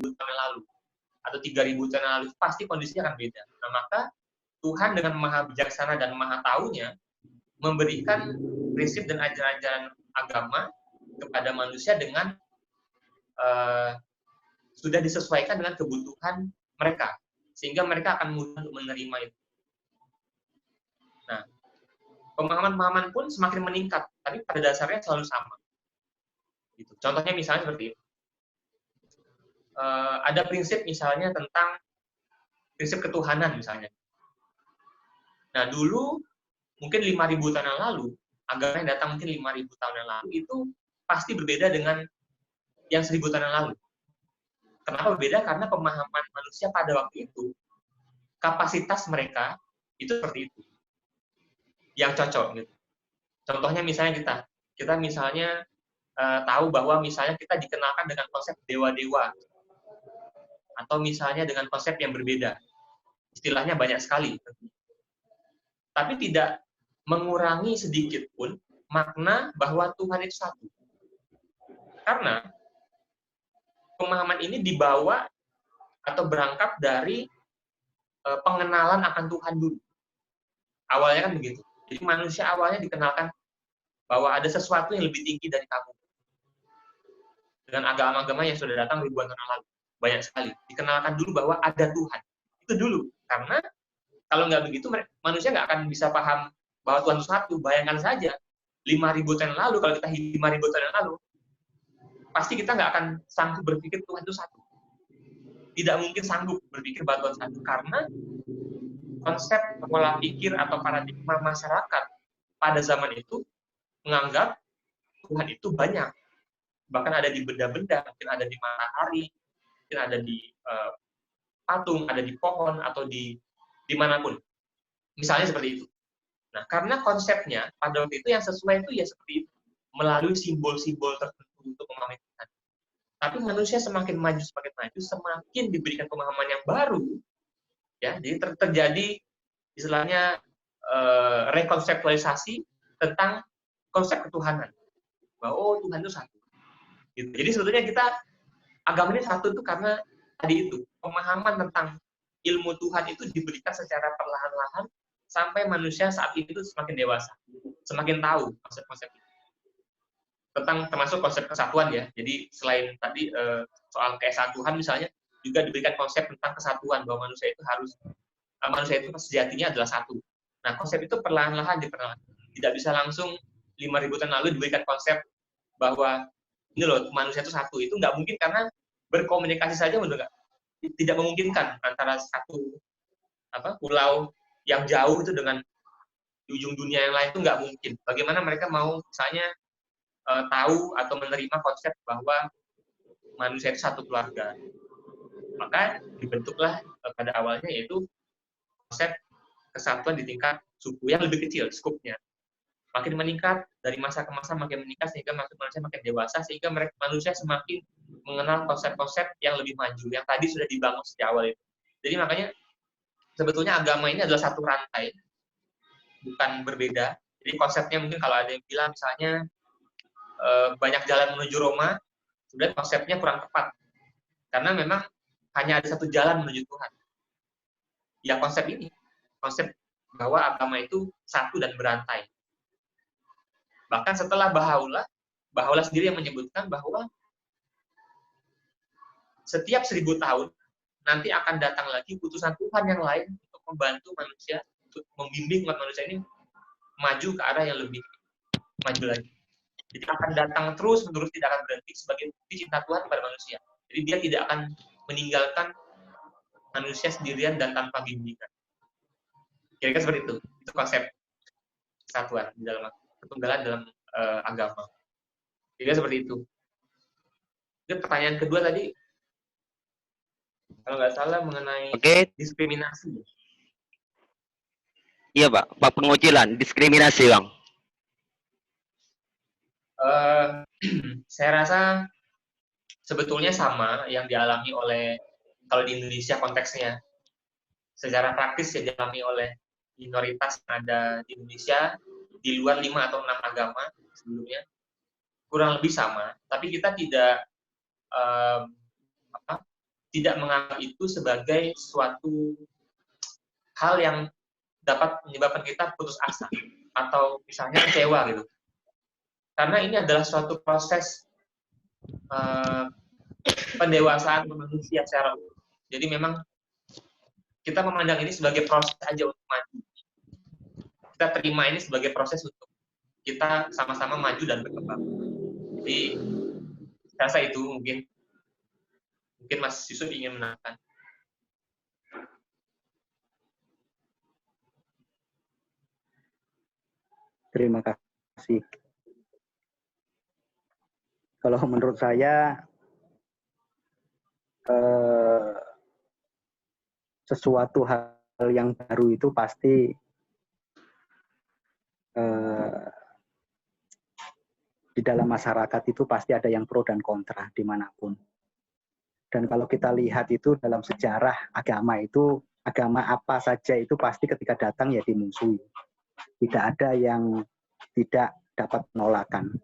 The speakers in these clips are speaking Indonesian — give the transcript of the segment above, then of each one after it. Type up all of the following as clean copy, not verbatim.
2000 tahun yang lalu atau 3000 tahun yang lalu, pasti kondisinya akan beda. Nah, maka Tuhan dengan maha bijaksana dan maha taunya memberikan prinsip dan ajaran-ajaran agama kepada manusia dengan sudah disesuaikan dengan kebutuhan mereka, sehingga mereka akan mudah untuk menerima itu. Nah, pemahaman-pemahaman pun semakin meningkat, tapi pada dasarnya selalu sama. Gitu. Contohnya misalnya seperti itu. Ada prinsip misalnya tentang prinsip ketuhanan misalnya. Nah, dulu mungkin 5.000 tahun yang lalu, agama yang datang mungkin 5.000 tahun yang lalu, itu pasti berbeda dengan yang 1.000 tahun yang lalu. Kenapa berbeda? Karena pemahaman manusia pada waktu itu, kapasitas mereka itu seperti itu. Yang cocok. Gitu. Contohnya misalnya kita misalnya tahu bahwa misalnya kita dikenalkan dengan konsep dewa-dewa, atau misalnya dengan konsep yang berbeda. Istilahnya banyak sekali. Tapi tidak mengurangi sedikit pun makna bahwa Tuhan itu satu. Karena pemahaman ini dibawa atau berangkat dari pengenalan akan Tuhan dulu. Awalnya kan begitu. Jadi manusia awalnya dikenalkan bahwa ada sesuatu yang lebih tinggi dari kamu. Dengan agama-agama yang sudah datang ribuan tahun lalu. Banyak sekali. Dikenalkan dulu bahwa ada Tuhan. Itu dulu. Karena kalau nggak begitu, manusia nggak akan bisa paham bahwa Tuhan itu satu. Bayangkan saja, 5.000 tahun yang lalu, kalau kita hidup 5.000 tahun yang lalu, pasti kita nggak akan sanggup berpikir Tuhan itu satu. Tidak mungkin sanggup berpikir bahwa Tuhan satu. Karena konsep pola pikir atau paradigma masyarakat pada zaman itu menganggap Tuhan itu banyak. Bahkan ada di benda-benda, mungkin ada di matahari, mungkin ada di patung, ada di pohon, atau di dimanapun. Misalnya seperti itu. Nah, karena konsepnya pada waktu itu yang sesuai itu ya seperti itu. Melalui simbol-simbol tertentu untuk memahami Tuhan. Tapi manusia semakin maju, semakin diberikan pemahaman yang baru, ya, jadi terjadi istilahnya rekonseptualisasi tentang konsep ketuhanan. Bahwa oh, Tuhan itu satu. Gitu. Jadi sebetulnya kita agama ini satu itu karena tadi itu pemahaman tentang ilmu Tuhan itu diberikan secara perlahan-lahan sampai manusia saat itu semakin dewasa, semakin tahu konsep-konsep itu. Tentang termasuk konsep kesatuan ya. Jadi selain tadi soal keesaan Tuhan misalnya, juga diberikan konsep tentang kesatuan bahwa manusia itu sejatinya adalah satu. Nah, konsep itu perlahan-lahan diperlahan. Tidak bisa langsung 5.000 tahun lalu diberikan konsep bahwa ini loh manusia itu satu. Itu nggak mungkin karena berkomunikasi saja tidak memungkinkan antara satu pulau yang jauh itu dengan di ujung dunia yang lain itu nggak mungkin. Bagaimana mereka mau misalnya tahu atau menerima konsep bahwa manusia itu satu keluarga. Maka dibentuklah pada awalnya yaitu konsep kesatuan di tingkat suku yang lebih kecil skupnya. Makin meningkat dari masa ke masa makin meningkat sehingga manusia makin dewasa sehingga manusia semakin mengenal konsep-konsep yang lebih maju yang tadi sudah dibangun sejak awal itu. Jadi makanya sebetulnya agama ini adalah satu rantai, bukan berbeda. Jadi konsepnya mungkin kalau ada yang bilang misalnya banyak jalan menuju Roma, sebenarnya konsepnya kurang tepat. Karena memang hanya ada satu jalan menuju Tuhan. Ya konsep ini, konsep bahwa agama itu satu dan berantai. Bahkan setelah Baha'u'llah sendiri yang menyebutkan bahwa setiap 1.000 tahun nanti akan datang lagi putusan Tuhan yang lain untuk membantu manusia, untuk membimbing umat manusia ini maju ke arah yang lebih maju lagi. Jadi akan datang terus-menerus, tidak akan berhenti sebagai bukti cinta Tuhan kepada manusia. Jadi dia tidak akan meninggalkan manusia sendirian dan tanpa bimbingan. Kira-kira seperti itu. Itu konsep kesatuan di dalam ketunggalan dalam agama. Kira-kira seperti itu. Itu pertanyaan kedua tadi, kalau nggak salah mengenai diskriminasi. Iya, Pak. Pengucilan, diskriminasi, Bang. Saya rasa sebetulnya sama yang dialami oleh, kalau di Indonesia konteksnya, secara praktis ya dialami oleh minoritas yang ada di Indonesia, di luar 5 atau 6 agama sebelumnya, kurang lebih sama, tapi kita tidak tidak menganggap itu sebagai suatu hal yang dapat menyebabkan kita putus asa atau misalnya kecewa gitu. Karena ini adalah suatu proses pendewasaan manusia secara umum. Jadi memang kita memandang ini sebagai proses aja untuk maju. Kita terima ini sebagai proses untuk kita sama-sama maju dan berkembang. Jadi saya rasa itu mungkin Mas Yusuf ingin menambahkan. Terima kasih. Kalau menurut saya sesuatu hal yang baru itu pasti di dalam masyarakat itu pasti ada yang pro dan kontra dimanapun. Dan kalau kita lihat itu dalam sejarah agama itu, agama apa saja itu pasti ketika datang ya dimusuhi. Tidak ada yang tidak dapat penolakan.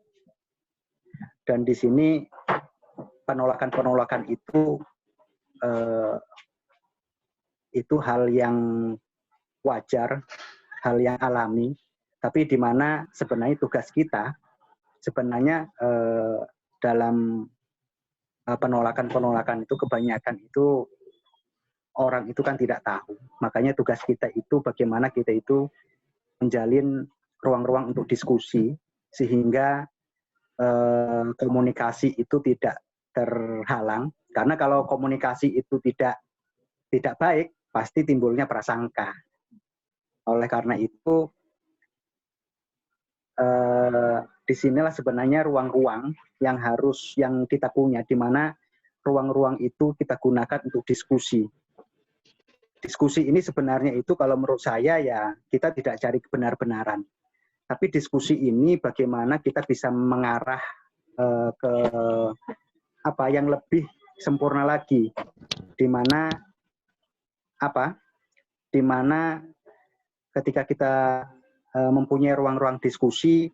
Dan di sini penolakan-penolakan itu hal yang wajar, hal yang alami, tapi di mana sebenarnya tugas kita sebenarnya dalam penolakan-penolakan itu kebanyakan itu orang itu kan tidak tahu. Makanya tugas kita itu bagaimana kita itu menjalin ruang-ruang untuk diskusi sehingga komunikasi itu tidak terhalang. Karena kalau komunikasi itu tidak baik, pasti timbulnya prasangka. Oleh karena itu, disinilah sebenarnya ruang-ruang yang kita punya, di mana ruang-ruang itu kita gunakan untuk diskusi. Diskusi ini sebenarnya itu kalau menurut saya ya kita tidak cari kebenar-benaran. Tapi diskusi ini bagaimana kita bisa mengarah ke apa yang lebih sempurna lagi, di mana ketika kita mempunyai ruang-ruang diskusi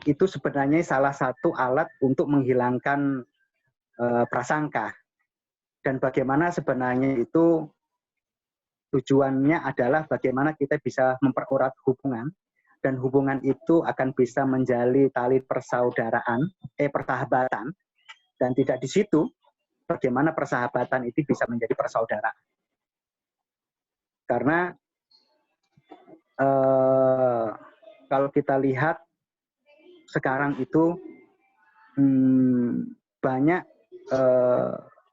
itu sebenarnya salah satu alat untuk menghilangkan prasangka. Dan bagaimana sebenarnya itu tujuannya adalah bagaimana kita bisa mempererat hubungan, dan hubungan itu akan bisa menjalin tali persahabatan, dan tidak di situ bagaimana persahabatan itu bisa menjadi persaudaraan. Karena kalau kita lihat sekarang itu banyak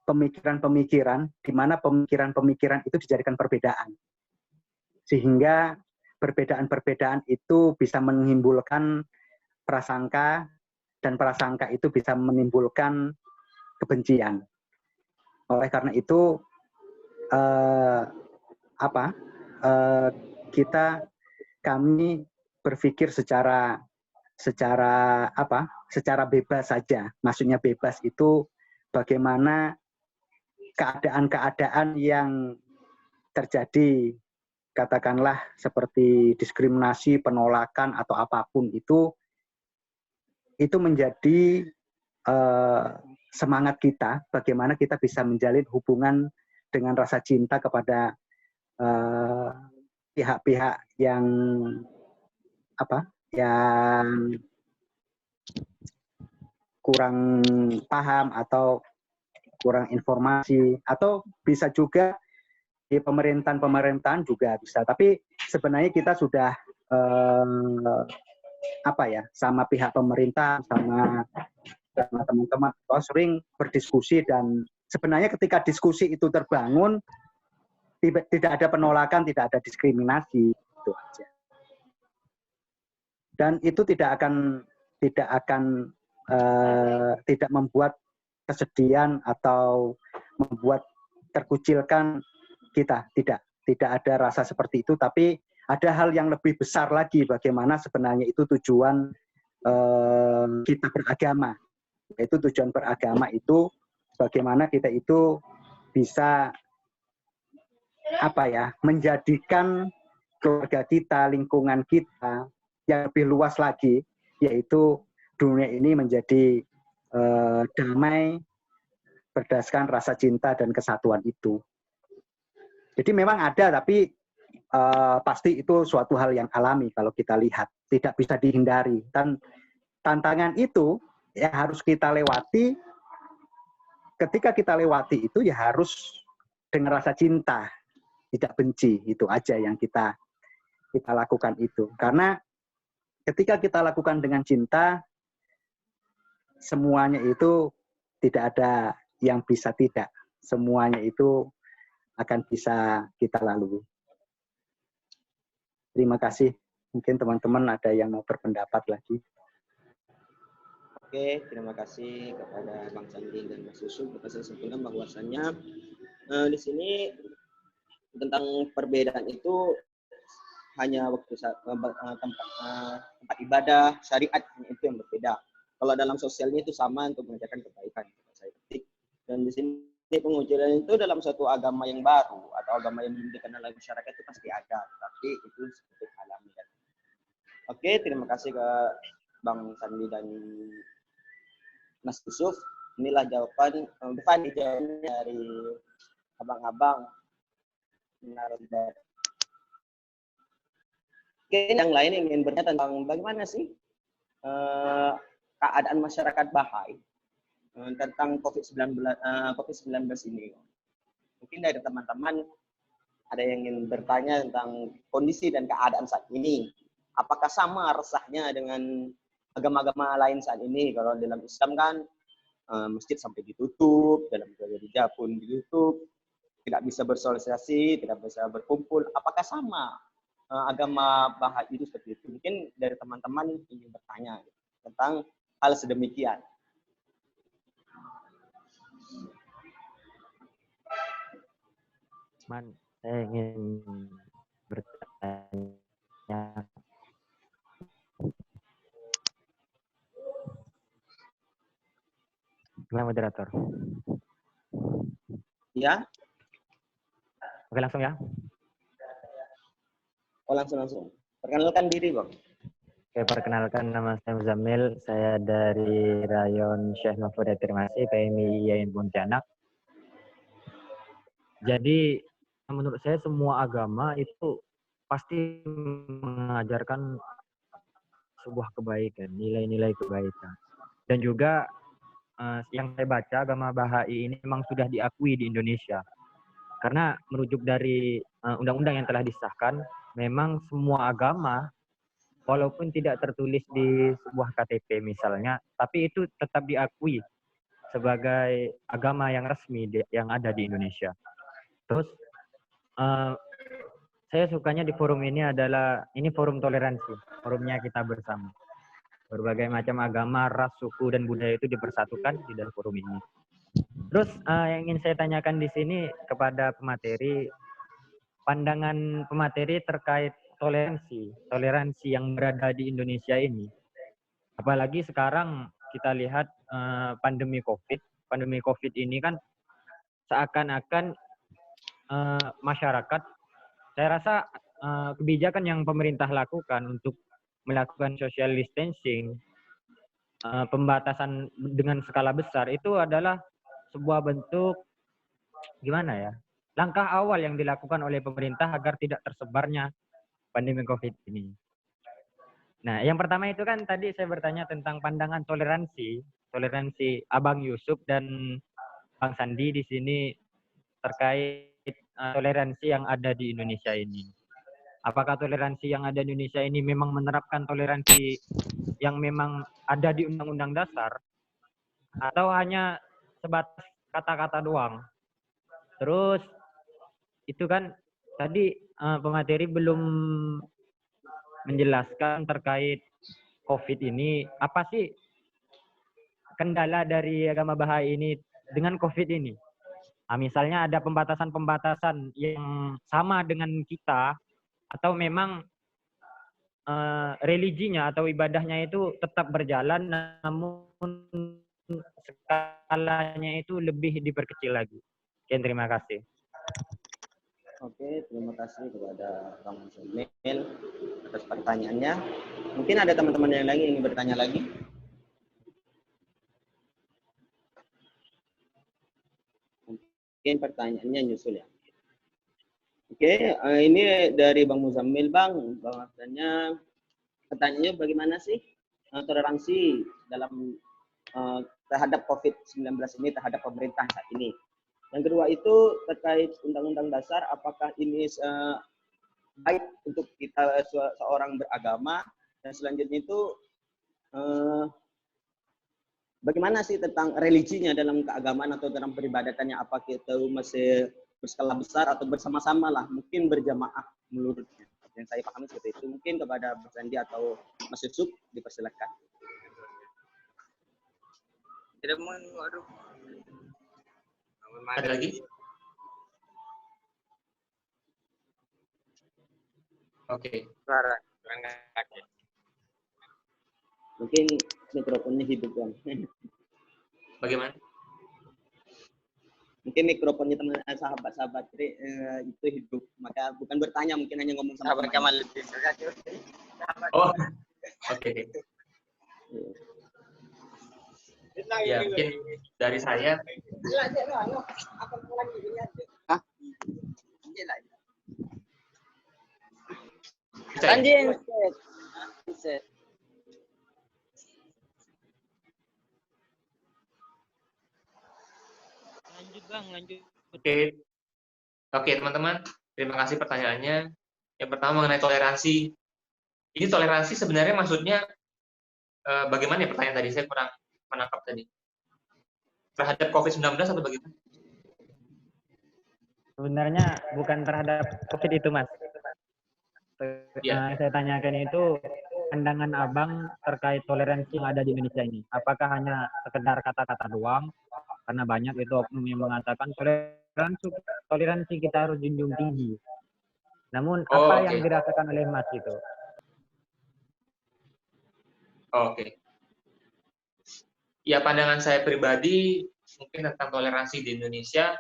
pemikiran-pemikiran di mana pemikiran-pemikiran itu dijadikan perbedaan. Sehingga perbedaan-perbedaan itu bisa menimbulkan prasangka, dan prasangka itu bisa menimbulkan kebencian. Oleh karena itu kami berpikir secara bebas saja. Maksudnya bebas itu bagaimana keadaan-keadaan yang terjadi, katakanlah seperti diskriminasi, penolakan atau apapun itu menjadi semangat kita bagaimana kita bisa menjalin hubungan dengan rasa cinta kepada pihak-pihak yang kurang paham atau kurang informasi, atau bisa juga di pemerintahan juga bisa. Tapi sebenarnya kita sudah sama pihak pemerintah, sama teman-teman sering berdiskusi, dan sebenarnya ketika diskusi itu terbangun tidak ada penolakan, tidak ada diskriminasi, itu aja. Dan itu tidak membuat kesedihan atau membuat terkucilkan kita, tidak ada rasa seperti itu, tapi ada hal yang lebih besar lagi bagaimana sebenarnya itu tujuan kita beragama, yaitu tujuan beragama itu bagaimana kita itu bisa menjadikan keluarga kita, lingkungan kita yang lebih luas lagi, yaitu dunia ini menjadi damai, berdasarkan rasa cinta dan kesatuan itu. Jadi memang ada, tapi pasti itu suatu hal yang alami kalau kita lihat, tidak bisa dihindari. Dan tantangan itu ya harus kita lewati. Ketika kita lewati itu ya harus dengan rasa cinta, tidak benci. Itu aja yang kita lakukan itu. Karena ketika kita lakukan dengan cinta, semuanya itu tidak ada yang bisa tidak. Semuanya itu akan bisa kita lalui. Terima kasih. Mungkin teman-teman ada yang mau berpendapat lagi. Oke, terima kasih kepada Bang Sandi dan Mas Yusuf. Kita sampaikan bahwasannya di sini tentang perbedaan itu hanya waktu tempat ibadah, syariat itu yang berbeda. Kalau dalam sosialnya itu sama untuk mengerjakan kebaikan. Saya ketik. Dan di sini pengujian itu dalam suatu agama yang baru atau agama yang belum dikenal oleh masyarakat itu pasti ada. Tapi itu seperti alami. Oke, terima kasih ke Bang Sandi dan Mas Yusuf. Inilah jawaban dari abang-abang. Oke, yang lain yang ingin bertanya tentang bagaimana sih keadaan masyarakat Bahai tentang COVID-19 ini. Mungkin dari teman-teman ada yang ingin bertanya tentang kondisi dan keadaan saat ini. Apakah sama resahnya dengan agama-agama lain saat ini? Kalau dalam Islam kan masjid sampai ditutup, dalam gereja pun ditutup, tidak bisa bersosialisasi, tidak bisa berkumpul. Apakah sama agama Bahai itu seperti itu? Mungkin dari teman-teman ingin bertanya tentang hal sedemikian. Saya ingin bertanya. Gimana moderator? Ya. Oke, langsung ya. Oh, langsung. Perkenalkan diri, Bang. Oke, perkenalkan nama saya Muzamil. Saya dari Rayon Syekh Mahfud Termasih, PMI IAIN Pontianak. Jadi, menurut saya semua agama itu pasti mengajarkan sebuah kebaikan, nilai-nilai kebaikan. Dan juga yang saya baca, agama Bahai ini memang sudah diakui di Indonesia. Karena merujuk dari undang-undang yang telah disahkan, memang semua agama, walaupun tidak tertulis di sebuah KTP misalnya, tapi itu tetap diakui sebagai agama yang resmi yang ada di Indonesia. Terus, saya sukanya di forum ini adalah, ini forum toleransi, forumnya kita bersama. Berbagai macam agama, ras, suku, dan budaya itu dipersatukan di dalam forum ini. Terus yang ingin saya tanyakan di sini kepada pemateri, pandangan pemateri terkait toleransi yang berada di Indonesia ini. Apalagi sekarang kita lihat pandemi COVID ini kan seakan-akan masyarakat, saya rasa kebijakan yang pemerintah lakukan untuk melakukan social distancing, pembatasan dengan skala besar itu adalah sebuah bentuk gimana ya, langkah awal yang dilakukan oleh pemerintah agar tidak tersebarnya pandemi COVID ini. Nah, yang pertama itu kan tadi saya bertanya tentang pandangan toleransi Abang Yusuf dan Bang Sandi di sini terkait toleransi yang ada di Indonesia ini. Apakah toleransi yang ada di Indonesia ini memang menerapkan toleransi yang memang ada di Undang-Undang Dasar, atau hanya sebatas kata-kata doang? Terus itu kan tadi pemateri belum menjelaskan terkait COVID ini, apa sih kendala dari agama Bahai ini dengan COVID ini? Misalnya ada pembatasan-pembatasan yang sama dengan kita, atau memang religinya atau ibadahnya itu tetap berjalan, namun skalanya itu lebih diperkecil lagi. Oke, terima kasih. Oke, terima kasih kepada Bang Muzamil atas pertanyaannya. Mungkin ada teman-teman yang lain yang ingin bertanya lagi. Mungkin pertanyaannya nyusul ya. Oke, ini dari Bang Muzammil, Bang. Bahwasannya pertanyaannya bagaimana sih toleransi dalam terhadap COVID-19 ini terhadap pemerintah saat ini. Yang kedua itu terkait Undang-Undang Dasar, apakah ini baik untuk kita seorang beragama, dan selanjutnya itu bagaimana sih tentang religinya dalam keagamaan atau dalam peribadatannya, apa kita masih berskala besar atau bersama-sama lah, mungkin berjamaah menurutnya. Yang saya pahami seperti itu. Mungkin kepada Mas Andi atau Mas Yusuf dipersilakan. Tidak mau, aduh. Ada lagi? Oke. Suara kaki. Mungkin mikrofonnya hidup, Bang. Bagaimana? Mungkin mikrofonnya teman sahabat-sahabat itu hidup, maka bukan bertanya, mungkin hanya ngomong sama Sahabat Kamal lebih. Oh, oke. Ya, mungkin dari saya. Lanjut Bang, lanjut. Oke, teman-teman. Terima kasih pertanyaannya. Yang pertama mengenai toleransi. Ini toleransi sebenarnya maksudnya bagaimana ya pertanyaan tadi? Saya kurang menangkap tadi. Terhadap COVID-19 atau bagaimana? Sebenarnya bukan terhadap COVID itu, Mas. Ya. Saya tanyakan itu pandangan Abang terkait toleransi yang ada di Indonesia ini. Apakah hanya sekedar kata-kata doang? Karena banyak itu oknum yang mengatakan toleransi kita harus junjung tinggi. Namun apa yang dirasakan oleh Mas itu? Oke. Ya, pandangan saya pribadi mungkin tentang toleransi di Indonesia,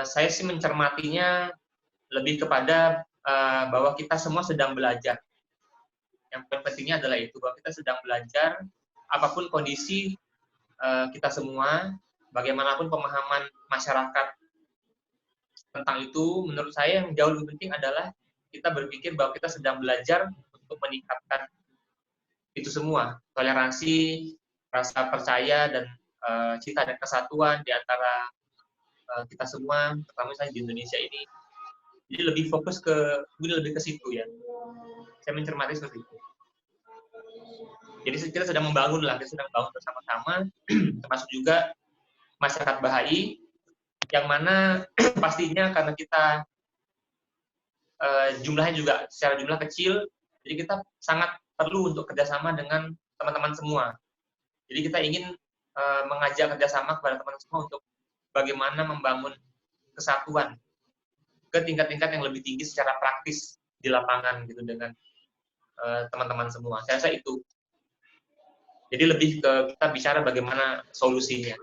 saya sih mencermatinya lebih kepada bahwa kita semua sedang belajar. Yang pentingnya adalah itu, bahwa kita sedang belajar, apapun kondisi kita semua, bagaimanapun pemahaman masyarakat tentang itu, menurut saya yang jauh lebih penting adalah kita berpikir bahwa kita sedang belajar untuk meningkatkan itu semua, toleransi, rasa percaya, dan cita dan kesatuan di antara kita semua, terutama misalnya di Indonesia ini. Jadi lebih fokus lebih ke situ ya. Saya mencermati seperti itu. Jadi kita sedang membangun bersama-sama, termasuk juga masyarakat Bahai, yang mana pastinya karena kita jumlahnya juga secara jumlah kecil, jadi kita sangat perlu untuk kerjasama dengan teman-teman semua. Jadi kita ingin mengajak kerjasama kepada teman-teman semua untuk bagaimana membangun kesatuan ke tingkat-tingkat yang lebih tinggi secara praktis di lapangan gitu dengan teman-teman semua. Saya rasa itu. Jadi lebih ke kita bicara bagaimana solusinya,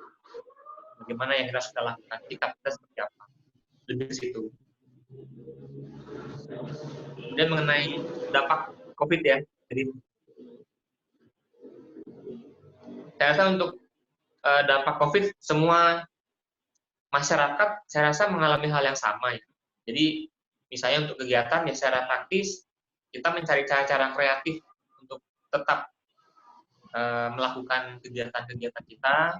bagaimana yang harus kita lakukan, sikap kita seperti apa, lebih ke situ. Kemudian mengenai dampak COVID ya, jadi saya rasa untuk dampak COVID semua masyarakat saya rasa mengalami hal yang sama ya. Jadi misalnya untuk kegiatan ya secara praktis kita mencari cara-cara kreatif untuk tetap melakukan kegiatan-kegiatan kita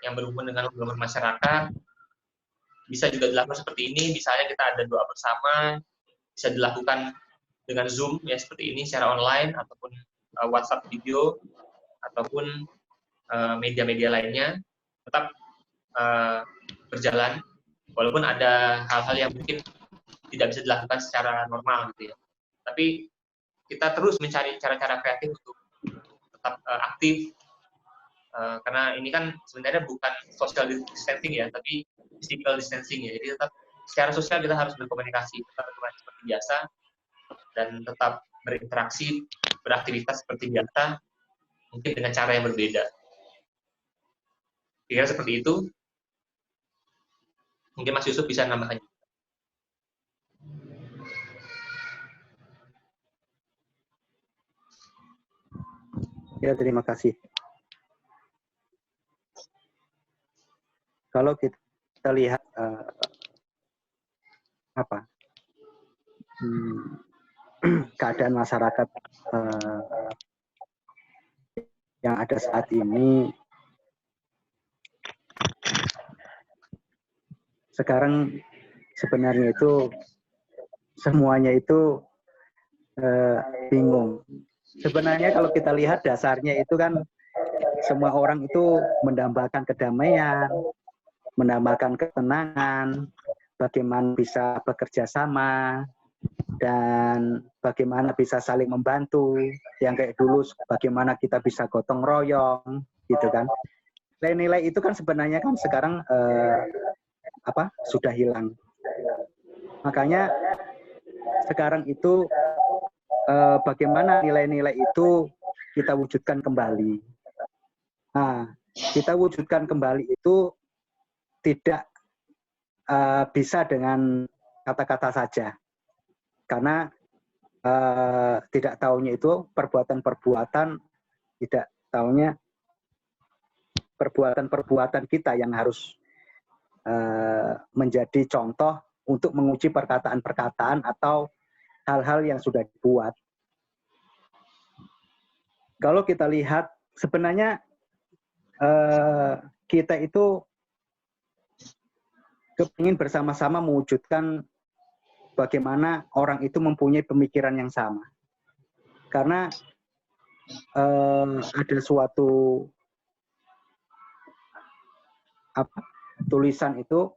yang berhubungan dengan hubungan masyarakat. Bisa juga dilakukan seperti ini, misalnya kita ada doa bersama, bisa dilakukan dengan Zoom ya seperti ini secara online ataupun WhatsApp video ataupun media-media lainnya tetap berjalan walaupun ada hal-hal yang mungkin tidak bisa dilakukan secara normal gitu ya. Tapi kita terus mencari cara-cara kreatif untuk tetap aktif karena ini kan sebenarnya bukan social distancing ya, tapi physical distancing ya. Jadi tetap secara sosial kita harus berkomunikasi, tetap berkomunikasi seperti biasa dan tetap berinteraksi, beraktivitas seperti biasa, mungkin dengan cara yang berbeda. Kira seperti itu. Mungkin Mas Yusuf bisa nambahkan. Ya, terima kasih. Kalau kita kita lihat keadaan masyarakat yang ada saat ini, sekarang sebenarnya itu semuanya itu bingung. Sebenarnya kalau kita lihat dasarnya itu kan semua orang itu mendambakan kedamaian, mendambakan ketenangan, bagaimana bisa bekerja sama, dan bagaimana bisa saling membantu. Yang kayak dulu bagaimana kita bisa gotong royong, gitu kan. Nilai-nilai itu kan sebenarnya kan sekarang sudah hilang. Makanya sekarang itu bagaimana nilai-nilai itu kita wujudkan kembali. Nah, kita wujudkan kembali itu tidak bisa dengan kata-kata saja. Karena tidak taunya itu perbuatan-perbuatan, tidak taunya perbuatan-perbuatan kita yang harus menjadi contoh untuk menguji perkataan-perkataan atau hal-hal yang sudah dibuat. Kalau kita lihat, sebenarnya kita itu kepingin bersama-sama mewujudkan bagaimana orang itu mempunyai pemikiran yang sama. Karena ada suatu tulisan itu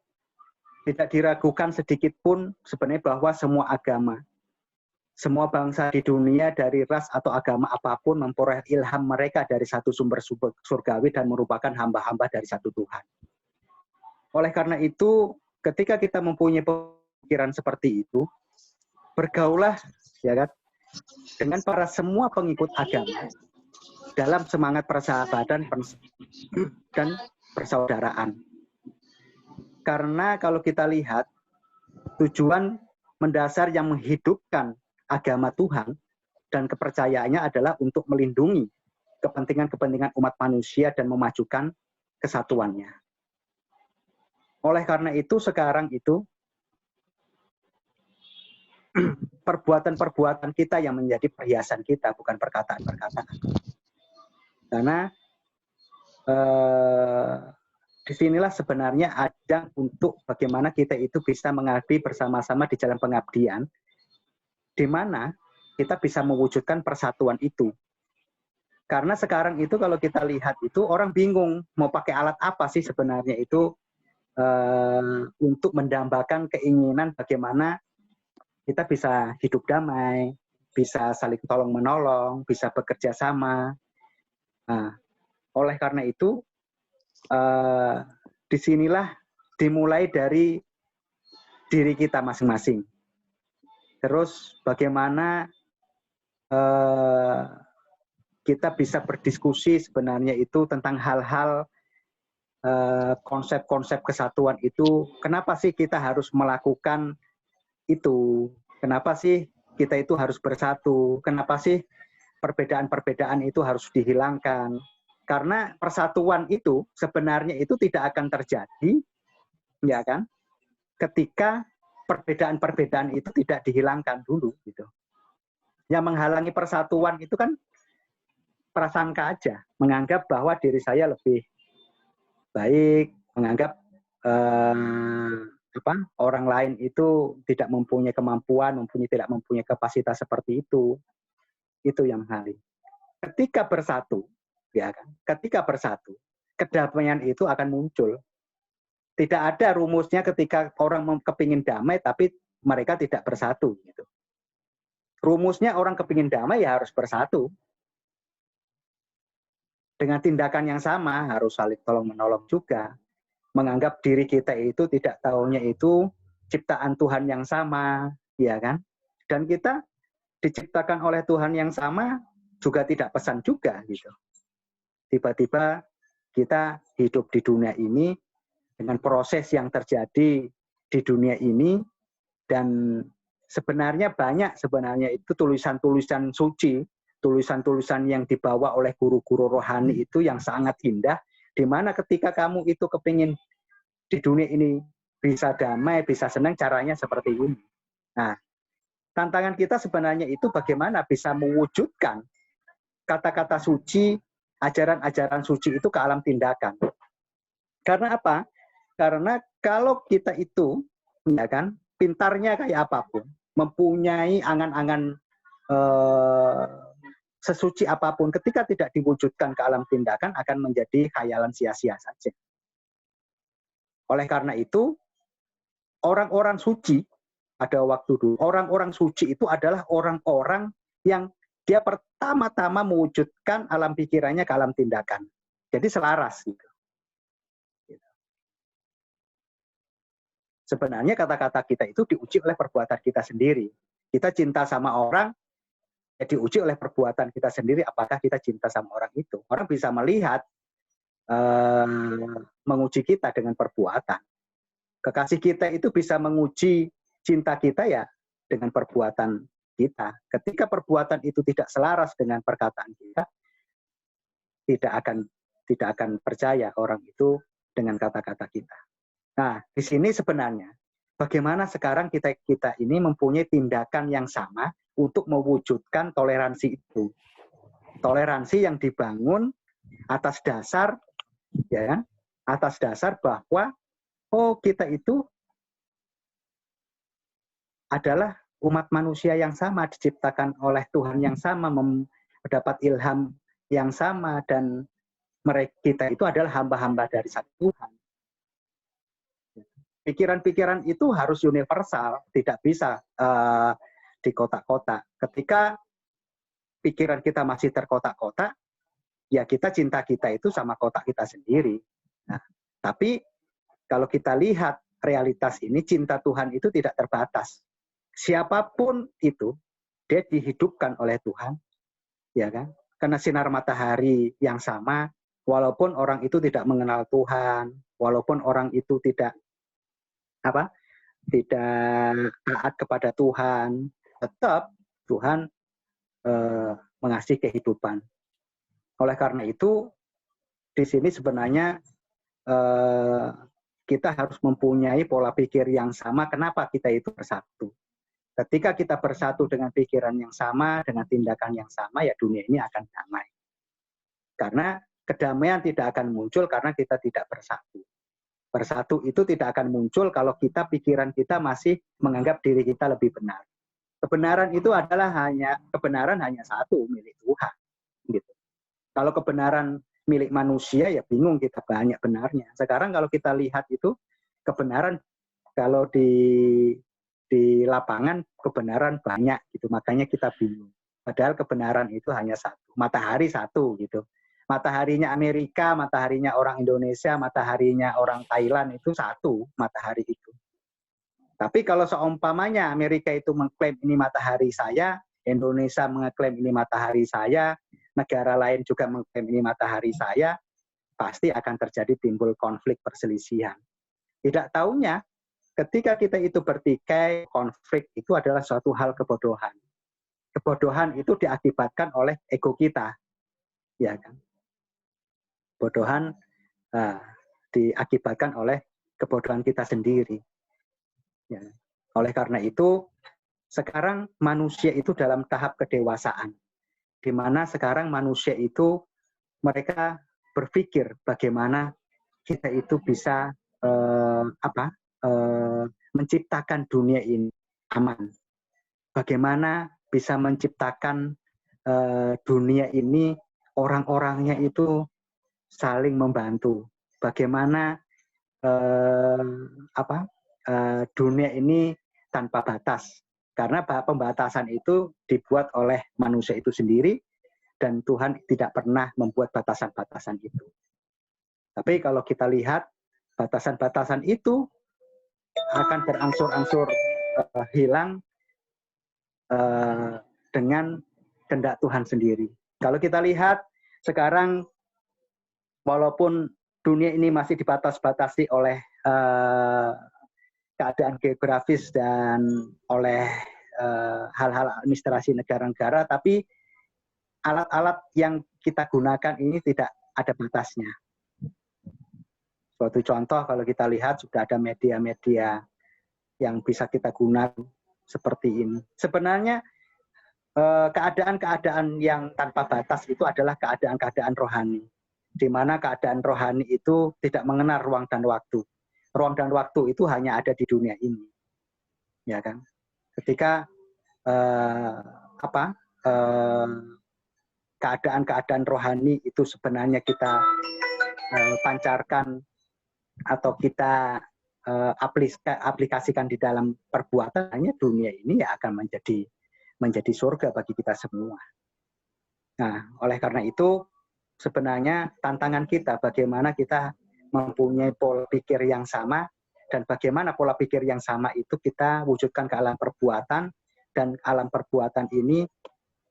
tidak diragukan sedikit pun sebenarnya bahwa semua agama, semua bangsa di dunia dari ras atau agama apapun memperoleh ilham mereka dari satu sumber surgawi dan merupakan hamba-hamba dari satu Tuhan. Oleh karena itu, ketika kita mempunyai pemikiran seperti itu, bergaulah ya kan dengan para semua pengikut agama dalam semangat persahabatan dan persaudaraan. Karena kalau kita lihat tujuan mendasar yang menghidupkan agama Tuhan dan kepercayaannya adalah untuk melindungi kepentingan-kepentingan umat manusia dan memajukan kesatuannya. Oleh karena itu sekarang itu perbuatan-perbuatan kita yang menjadi perhiasan kita, bukan perkataan-perkataan. Karena disinilah sebenarnya ajang untuk bagaimana kita itu bisa mengabdi bersama-sama di jalan pengabdian, di mana kita bisa mewujudkan persatuan itu. Karena sekarang itu kalau kita lihat itu orang bingung mau pakai alat apa sih sebenarnya itu untuk mendambakan keinginan bagaimana kita bisa hidup damai, bisa saling tolong-menolong, bisa bekerja sama. Nah, oleh karena itu, disinilah dimulai dari diri kita masing-masing. Terus bagaimana kita bisa berdiskusi sebenarnya itu tentang hal-hal konsep-konsep kesatuan itu. Kenapa sih kita harus melakukan itu? Kenapa sih kita itu harus bersatu? Kenapa sih perbedaan-perbedaan itu harus dihilangkan? Karena persatuan itu sebenarnya itu tidak akan terjadi, ya kan? Ketika perbedaan-perbedaan itu tidak dihilangkan dulu, gitu. Yang menghalangi persatuan itu kan prasangka aja, menganggap bahwa diri saya lebih baik, menganggap orang lain itu tidak mempunyai kemampuan, tidak mempunyai kapasitas seperti itu yang menghalangi. Ketika bersatu, ya kan? Ketika bersatu, kedamaian itu akan muncul. Tidak ada rumusnya ketika orang kepingin damai tapi mereka tidak bersatu. Gitu. Rumusnya orang kepingin damai ya harus bersatu. Dengan tindakan yang sama harus saling tolong-menolong juga. Menganggap diri kita itu tidak taunya itu ciptaan Tuhan yang sama, ya kan? Dan kita diciptakan oleh Tuhan yang sama juga tidak pesan juga gitu. Tiba-tiba kita hidup di dunia ini dengan proses yang terjadi di dunia ini dan sebenarnya banyak itu tulisan-tulisan suci, tulisan-tulisan yang dibawa oleh guru-guru rohani itu yang sangat indah, di mana ketika kamu itu kepingin di dunia ini bisa damai, bisa senang, caranya seperti ini. Nah, tantangan kita sebenarnya itu bagaimana bisa mewujudkan kata-kata suci, ajaran-ajaran suci itu ke alam tindakan. Karena apa? Karena kalau kita itu, ya kan, pintarnya kayak apapun, mempunyai angan-angan sesuci apapun, ketika tidak diwujudkan ke alam tindakan akan menjadi khayalan sia-sia saja. Oleh karena itu, orang-orang suci pada waktu dulu, orang-orang suci itu adalah orang-orang yang dia pertama-tama mewujudkan alam pikirannya ke alam tindakan. Jadi selaras gitu. Sebenarnya kata-kata kita itu diuji oleh perbuatan kita sendiri. Kita cinta sama orang, ya diuji oleh perbuatan kita sendiri apakah kita cinta sama orang itu. Orang bisa melihat, menguji kita dengan perbuatan. Kekasih kita itu bisa menguji cinta kita ya dengan perbuatan kita. Ketika perbuatan itu tidak selaras dengan perkataan kita, tidak akan percaya orang itu dengan kata-kata kita. Nah, di sini sebenarnya bagaimana sekarang kita ini mempunyai tindakan yang sama untuk mewujudkan toleransi itu. Toleransi yang dibangun atas dasar, ya kan? Atas dasar bahwa kita itu adalah umat manusia yang sama, diciptakan oleh Tuhan yang sama, mendapat ilham yang sama, dan kita itu adalah hamba-hamba dari satu Tuhan. Pikiran-pikiran itu harus universal, tidak bisa di kotak-kotak. Ketika pikiran kita masih terkotak-kotak, ya kita cinta kita itu sama kotak kita sendiri. Nah, tapi kalau kita lihat realitas ini, cinta Tuhan itu tidak terbatas. Siapapun itu, dia dihidupkan oleh Tuhan, ya kan? Karena sinar matahari yang sama, walaupun orang itu tidak mengenal Tuhan, walaupun orang itu tidak taat kepada Tuhan, tetap Tuhan mengasihi kehidupan. Oleh karena itu, di sini sebenarnya kita harus mempunyai pola pikir yang sama. Kenapa kita itu bersatu? Ketika kita bersatu dengan pikiran yang sama, dengan tindakan yang sama, ya dunia ini akan damai. Karena kedamaian tidak akan muncul karena kita tidak bersatu. Bersatu itu tidak akan muncul kalau pikiran kita masih menganggap diri kita lebih benar. Kebenaran itu adalah kebenaran hanya satu, milik Tuhan. Gitu. Kalau kebenaran milik manusia, ya bingung kita banyak benarnya. Sekarang kalau kita lihat itu, kebenaran kalau di lapangan kebenaran banyak gitu, makanya kita bingung. Padahal kebenaran itu hanya satu, matahari satu gitu. Mataharinya Amerika, mataharinya orang Indonesia, mataharinya orang Thailand itu satu matahari itu. Tapi kalau seumpamanya Amerika itu mengklaim ini matahari saya, Indonesia mengklaim ini matahari saya, negara lain juga mengklaim ini matahari saya, pasti akan terjadi timbul konflik perselisihan. Tidak taunya ketika kita itu bertikai, konflik itu adalah suatu hal kebodohan. Kebodohan itu diakibatkan oleh ego kita, ya kan? Kebodohan diakibatkan oleh kebodohan kita sendiri. Ya. Oleh karena itu, sekarang manusia itu dalam tahap kedewasaan, di mana sekarang manusia itu mereka berpikir bagaimana kita itu bisa menciptakan dunia ini aman. Bagaimana bisa menciptakan dunia ini orang-orangnya itu saling membantu. Bagaimana dunia ini tanpa batas. Karena pembatasan itu dibuat oleh manusia itu sendiri dan Tuhan tidak pernah membuat batasan-batasan itu. Tapi kalau kita lihat batasan-batasan itu akan berangsur-angsur hilang dengan kehendak Tuhan sendiri. Kalau kita lihat sekarang, walaupun dunia ini masih dibatas-batasi oleh keadaan geografis dan oleh hal-hal administrasi negara-negara, tapi alat-alat yang kita gunakan ini tidak ada batasnya. Suatu contoh kalau kita lihat sudah ada media-media yang bisa kita gunakan seperti ini. Sebenarnya keadaan-keadaan yang tanpa batas itu adalah keadaan-keadaan rohani, di mana keadaan rohani itu tidak mengenal ruang dan waktu. Ruang dan waktu itu hanya ada di dunia ini, ya kan? Ketika keadaan-keadaan rohani itu sebenarnya kita pancarkan atau kita aplikasikan di dalam perbuatannya, dunia ini ya akan menjadi surga bagi kita semua. Nah, oleh karena itu sebenarnya tantangan kita bagaimana kita mempunyai pola pikir yang sama, dan bagaimana pola pikir yang sama itu kita wujudkan ke alam perbuatan, dan alam perbuatan ini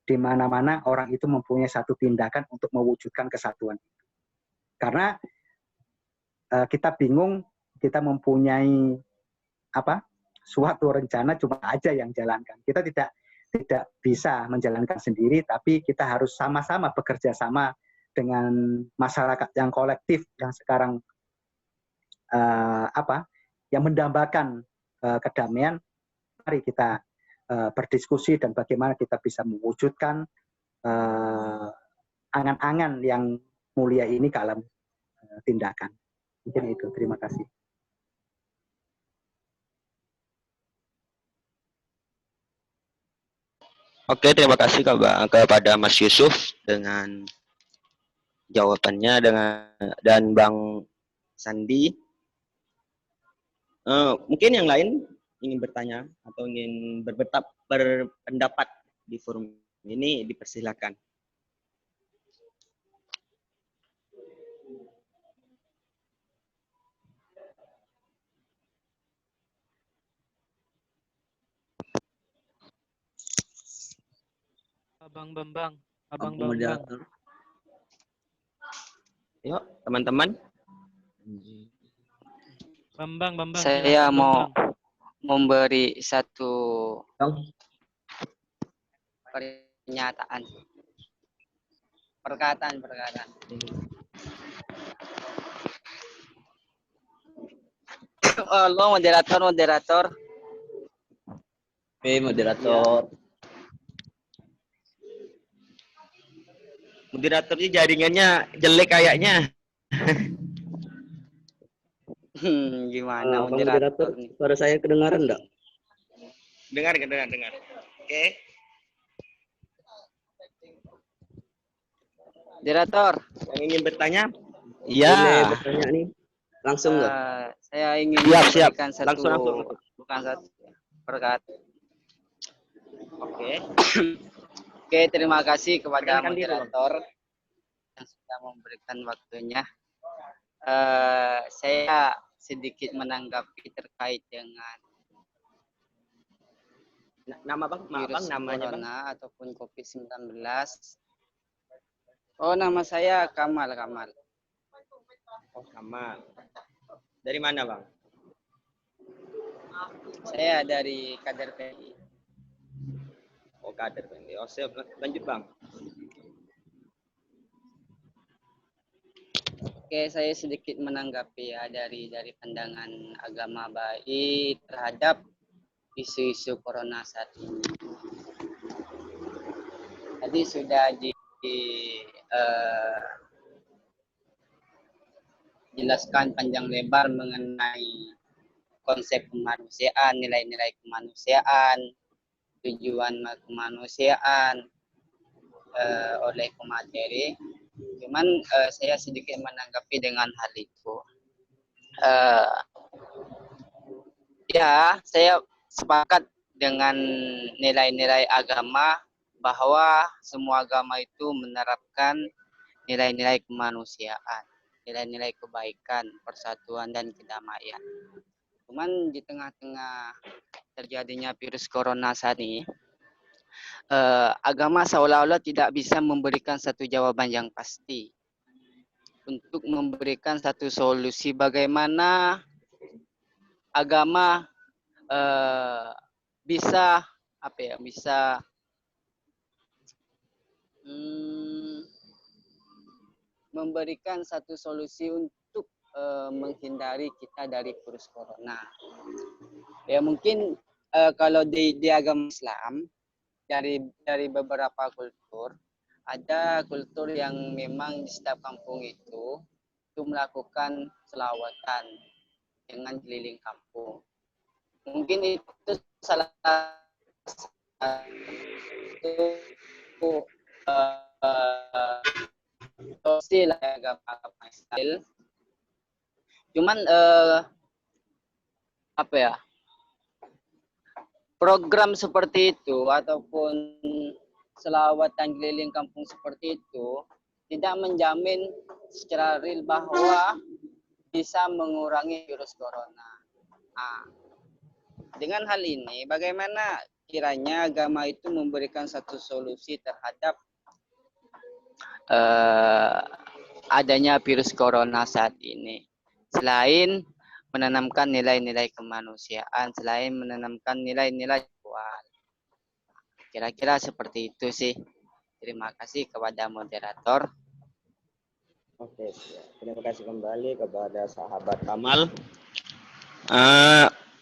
di mana-mana orang itu mempunyai satu tindakan untuk mewujudkan kesatuan. Karena kita bingung, kita mempunyai suatu rencana cuma aja yang jalankan. Kita tidak bisa menjalankan sendiri, tapi kita harus sama-sama bekerja sama dengan masyarakat yang kolektif yang sekarang yang mendambakan kedamaian. Mari kita berdiskusi dan bagaimana kita bisa mewujudkan angan-angan yang mulia ini ke alam tindakan. Mungkin itu. Terima kasih. Oke, terima kasih kepada Mas Yusuf dengan jawabannya dan Bang Sandi. Mungkin yang lain ingin bertanya atau ingin berpendapat di forum ini, dipersilakan. Abang Bambang. Yuk, teman-teman. Bambang. Saya silakan, mau Bambang. memberi satu pernyataan. Perkataan. Halo, moderator. Moderator. Moderatornya jaringannya jelek kayaknya. Gimana moderator? Suara saya kedengaran enggak? Dengar. Oke. Moderator. Yang ingin bertanya? Boleh Iya. bertanya nih. Langsung enggak? Saya ingin Siap. memberikan Langsung. bukan satu perkataan. Oke. Oke, terima kasih kepada Perkenalkan diri, Bang. moderator yang sudah memberikan waktunya. Saya sedikit menanggapi terkait dengan Nama Bang? virus Namanya corona Bang? ataupun COVID-19. Oh, nama saya Kamal. Oh, Kamal. Dari mana Bang? Saya dari kader PI. Oh, kader Bang. Oh, siap. Lanjut Bang. Oke, saya sedikit menanggapi ya dari pandangan agama baik terhadap isu-isu corona saat ini. Tadi sudah jelaskan panjang lebar mengenai konsep kemanusiaan, nilai-nilai kemanusiaan, tujuan kemanusiaan oleh pemateri. Cuman saya sedikit menanggapi dengan hal itu. Ya, saya sepakat dengan nilai-nilai agama bahwa semua agama itu menerapkan nilai-nilai kemanusiaan, nilai-nilai kebaikan, persatuan, dan kedamaian. Cuman di tengah-tengah terjadinya virus corona saat ini, agama seolah-olah tidak bisa memberikan satu jawaban yang pasti untuk memberikan satu solusi bagaimana agama bisa memberikan satu solusi untuk menghindari kita dari virus corona. Ya mungkin kalau di agama Islam dari beberapa kultur, ada kultur yang memang di setiap kampung itu melakukan selawatan dengan keliling kampung. Mungkin itu salah satu sosial agama Islam. Cuman apa ya? Program seperti itu ataupun selawatan keliling kampung seperti itu tidak menjamin secara real bahwa bisa mengurangi virus corona. Nah, dengan hal ini, bagaimana kiranya agama itu memberikan satu solusi terhadap adanya virus corona saat ini? Selain menanamkan nilai-nilai kemanusiaan, selain menanamkan nilai-nilai spiritual. Kira-kira seperti itu sih. Terima kasih kepada moderator. Oke, terima kasih kembali kepada sahabat Kamal.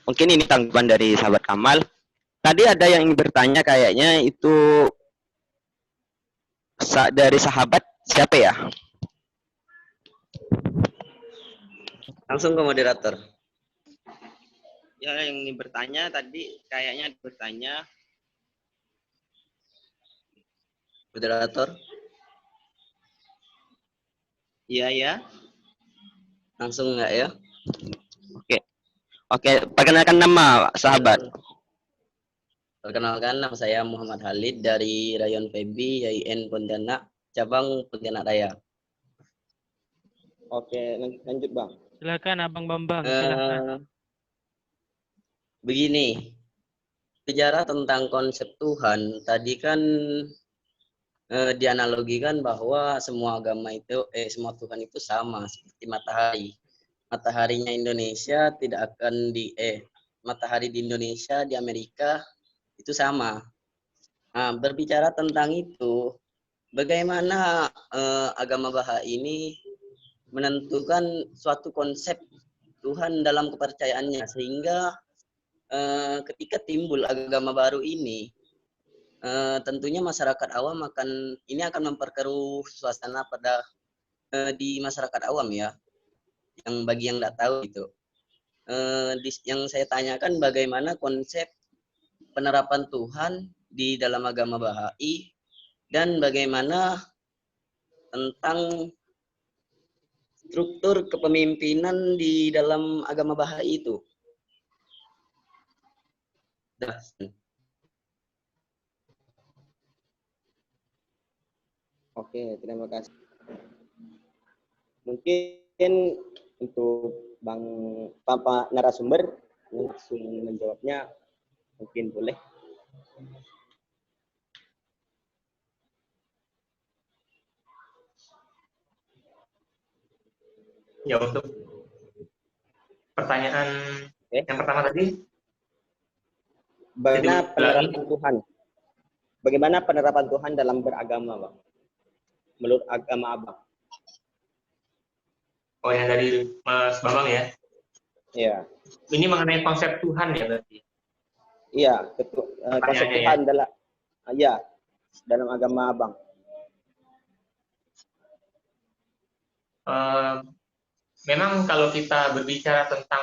Mungkin ini tanggapan dari sahabat Kamal. Tadi ada yang ingin bertanya kayaknya itu dari sahabat siapa ya? Langsung ke moderator. Ya, yang ingin bertanya tadi kayaknya bertanya moderator. Iya ya. Langsung enggak ya? Oke, perkenalkan nama sahabat. Perkenalkan, nama saya Muhammad Halid dari Rayon Febi, YIN Pontianak, cabang Pontianak Raya. Oke, lanjut Bang. Silakan Abang Bambang, silakan. Begini, bicara tentang konsep Tuhan, tadi kan dianalogikan bahwa semua agama itu, semua Tuhan itu sama seperti matahari. Mataharinya Indonesia tidak akan matahari di Indonesia, di Amerika itu sama. Nah, berbicara tentang itu, bagaimana agama Bahai ini menentukan suatu konsep Tuhan dalam kepercayaannya, sehingga ketika timbul agama baru ini, tentunya masyarakat awam akan memperkeruh suasana pada di masyarakat awam ya, yang bagi yang tidak tahu itu. Yang saya tanyakan bagaimana konsep penerapan Tuhan di dalam agama Bahai dan bagaimana tentang struktur kepemimpinan di dalam agama Bahai itu. Oke, terima kasih. Mungkin untuk Bapak narasumber langsung menjawabnya, mungkin boleh. Ya, untuk pertanyaan yang pertama tadi, bagaimana penerapan Tuhan? Bagaimana penerapan Tuhan dalam beragama, Bang? Menurut agama Abang? Oh, yang dari Mas Bambang ya? Iya. Ini mengenai konsep Tuhan ya berarti? Iya, konsep Tuhan ya. dalam agama Abang. Memang kalau kita berbicara tentang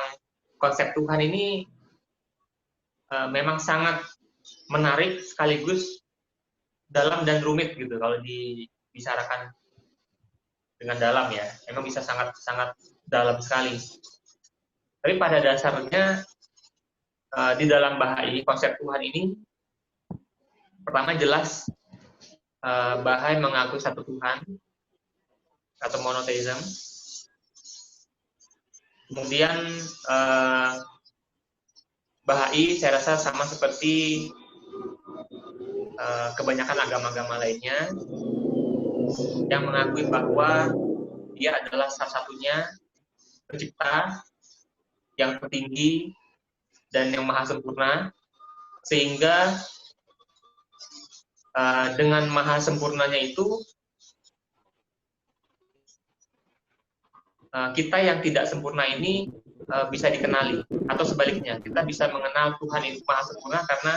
konsep Tuhan ini memang sangat menarik sekaligus dalam dan rumit gitu kalau dibicarakan dengan dalam ya. Memang bisa sangat dalam sekali. Tapi pada dasarnya di dalam Bahai konsep Tuhan ini pertama jelas Bahai mengaku satu Tuhan atau monoteism. Kemudian Bahai saya rasa sama seperti kebanyakan agama-agama lainnya yang mengakui bahwa dia adalah salah-satunya pencipta yang tertinggi dan yang maha sempurna, sehingga dengan maha sempurnanya itu kita yang tidak sempurna ini bisa dikenali, atau sebaliknya kita bisa mengenal Tuhan itu maha sempurna karena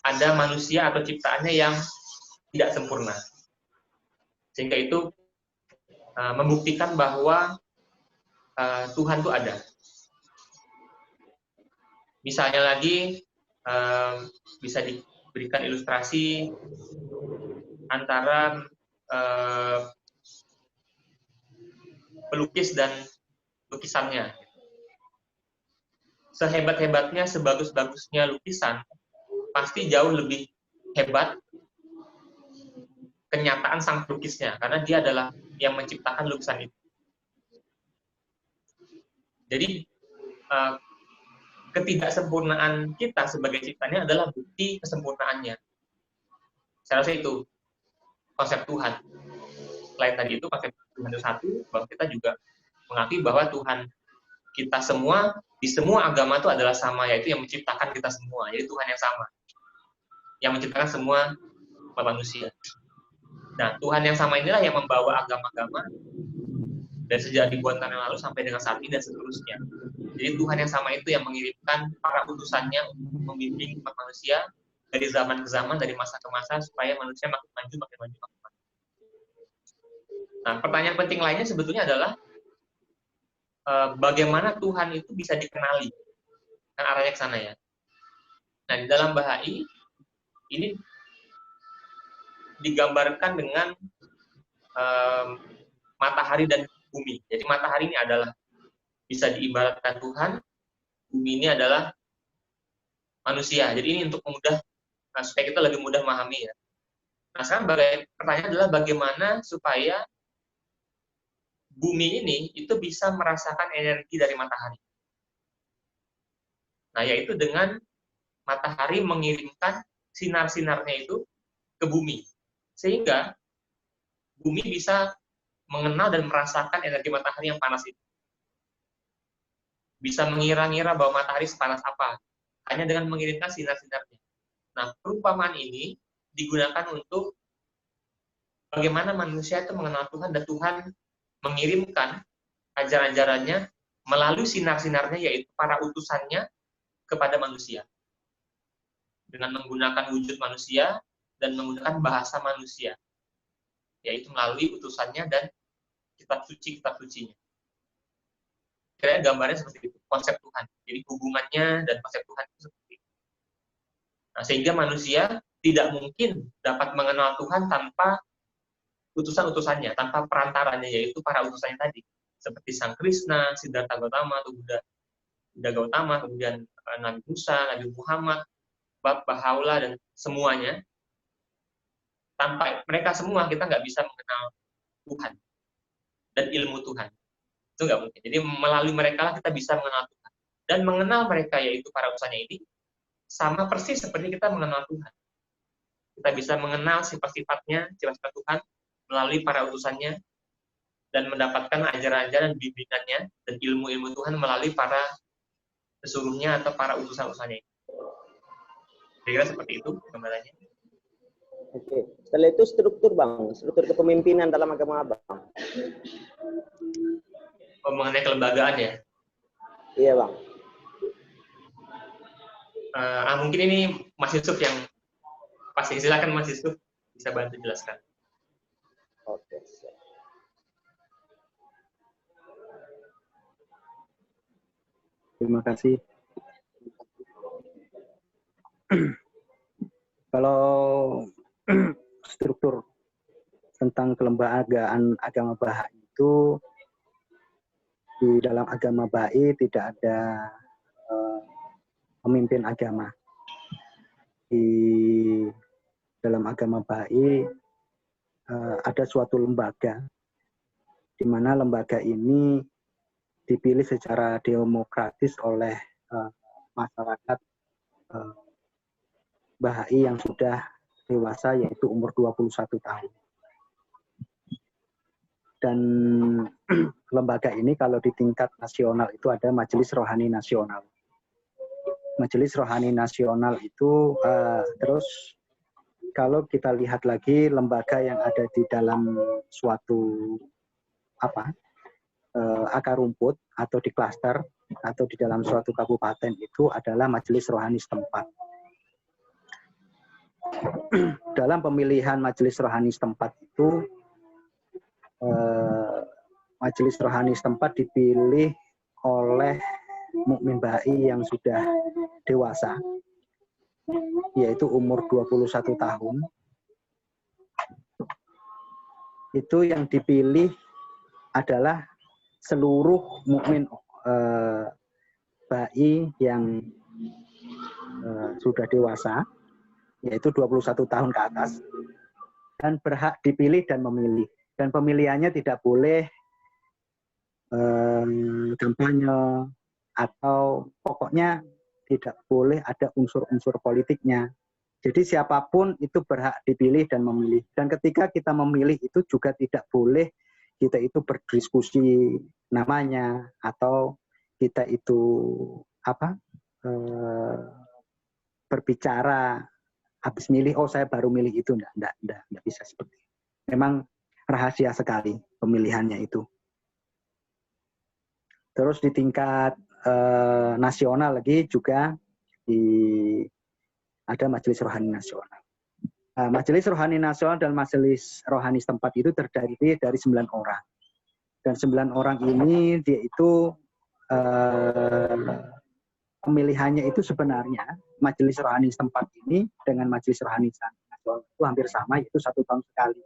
ada manusia atau ciptaannya yang tidak sempurna, sehingga itu membuktikan bahwa Tuhan itu ada. Misalnya lagi bisa diberikan ilustrasi antara pelukis dan lukisannya. Sehebat-hebatnya, sebagus-bagusnya lukisan, pasti jauh lebih hebat kenyataan sang pelukisnya, karena dia adalah yang menciptakan lukisan itu. Jadi, ketidaksempurnaan kita sebagai ciptanya adalah bukti kesempurnaannya. Saya rasa itu konsep Tuhan. Selain tadi itu, konsep Tuhan itu satu, bahwa kita juga mengakui bahwa Tuhan kita semua, di semua agama itu adalah sama, yaitu yang menciptakan kita semua, jadi Tuhan yang sama, yang menciptakan semua manusia. Nah, Tuhan yang sama inilah yang membawa agama-agama dari sejak ribuan tahun yang lalu sampai dengan saat ini dan seterusnya. Jadi Tuhan yang sama itu yang mengirimkan para utusannya untuk membimbing umat manusia dari zaman ke zaman, dari masa ke masa, supaya manusia makin maju, makin maju, makin maju. Nah, pertanyaan penting lainnya sebetulnya adalah bagaimana Tuhan itu bisa dikenali, kan arahnya ke sana ya. Nah, di dalam Bahai ini digambarkan dengan matahari dan bumi. Jadi matahari ini adalah bisa diibaratkan Tuhan, bumi ini adalah manusia. Jadi ini untuk mudah, supaya kita lebih mudah memahami ya. Nah, sekarang pertanyaan adalah bagaimana supaya bumi ini itu bisa merasakan energi dari matahari. Nah, yaitu dengan matahari mengirimkan sinar-sinarnya itu ke bumi. Sehingga bumi bisa mengenal dan merasakan energi matahari yang panas itu. Bisa mengira-ngira bahwa matahari sepanas apa, hanya dengan mengirimkan sinar-sinarnya. Nah, perumpamaan ini digunakan untuk bagaimana manusia itu mengenal Tuhan, dan Tuhan mengirimkan ajaran-ajarannya melalui sinar-sinarnya, yaitu para utusannya kepada manusia. Dengan menggunakan wujud manusia dan menggunakan bahasa manusia, yaitu melalui utusannya dan kitab sucinya. Kira-kira gambarnya seperti itu, konsep Tuhan. Jadi hubungannya dan konsep Tuhan itu seperti itu. Nah, sehingga manusia tidak mungkin dapat mengenal Tuhan tanpa utusan-utusannya, tanpa perantaranya, yaitu para utusannya tadi. Seperti Sang Krishna, Siddhartha Gautama, atau Buddha Gautama, kemudian Nabi Musa, Nabi Muhammad, Baha'u'llah, dan semuanya. Tanpa mereka semua, kita nggak bisa mengenal Tuhan dan ilmu Tuhan. Itu nggak mungkin. Jadi melalui mereka lah kita bisa mengenal Tuhan. Dan mengenal mereka, yaitu para utusannya ini, sama persis seperti kita mengenal Tuhan. Kita bisa mengenal sifat-sifatnya, sifat-sifat Tuhan, melalui para utusannya, dan mendapatkan ajaran-ajaran bimbingannya dan ilmu-ilmu Tuhan melalui para pesuruhnya atau para utusan-utusannya. Kira-kira seperti itu gambarannya. Oke, setelah itu struktur Bang, struktur kepemimpinan dalam agama Abang. Mengenai kelembagaan ya? Iya Bang. Mungkin ini Mas Yusuf yang pasti, silakan Mas Yusuf bisa bantu jelaskan. Oke. Terima kasih. Kalau struktur tentang kelembagaan agama Bahai itu, di dalam agama Bahai tidak ada pemimpin agama. Di dalam agama Bahai ada suatu lembaga, di mana lembaga ini dipilih secara demokratis oleh masyarakat Bahai yang sudah dewasa, yaitu umur 21 tahun. Dan lembaga ini kalau di tingkat nasional itu ada Majelis Rohani Nasional. Majelis Rohani Nasional itu terus kalau kita lihat lagi lembaga yang ada di dalam suatu akar rumput atau di klaster atau di dalam suatu kabupaten itu adalah majelis rohani setempat. Dalam pemilihan majelis rohani setempat itu, majelis rohani setempat dipilih oleh mukmin ba'i yang sudah dewasa, yaitu umur 21 tahun. Itu yang dipilih adalah seluruh mukmin ba'i yang sudah dewasa, yaitu 21 tahun ke atas, dan berhak dipilih dan memilih. Dan pemilihannya tidak boleh kampanye atau pokoknya tidak boleh ada unsur-unsur politiknya. Jadi siapapun itu berhak dipilih dan memilih. Dan ketika kita memilih itu juga tidak boleh kita itu berdiskusi namanya atau kita itu berbicara habis milih, oh saya baru milih itu, enggak bisa seperti itu. Memang rahasia sekali pemilihannya itu. Terus di tingkat nasional lagi juga ada majelis rohani nasional. Majelis rohani nasional dan majelis rohani setempat itu terdiri dari 9 orang. Dan 9 orang ini dia itu pemilihannya itu sebenarnya majelis rohani setempat ini dengan majelis rohani nasional itu hampir sama, yaitu 1 tahun sekali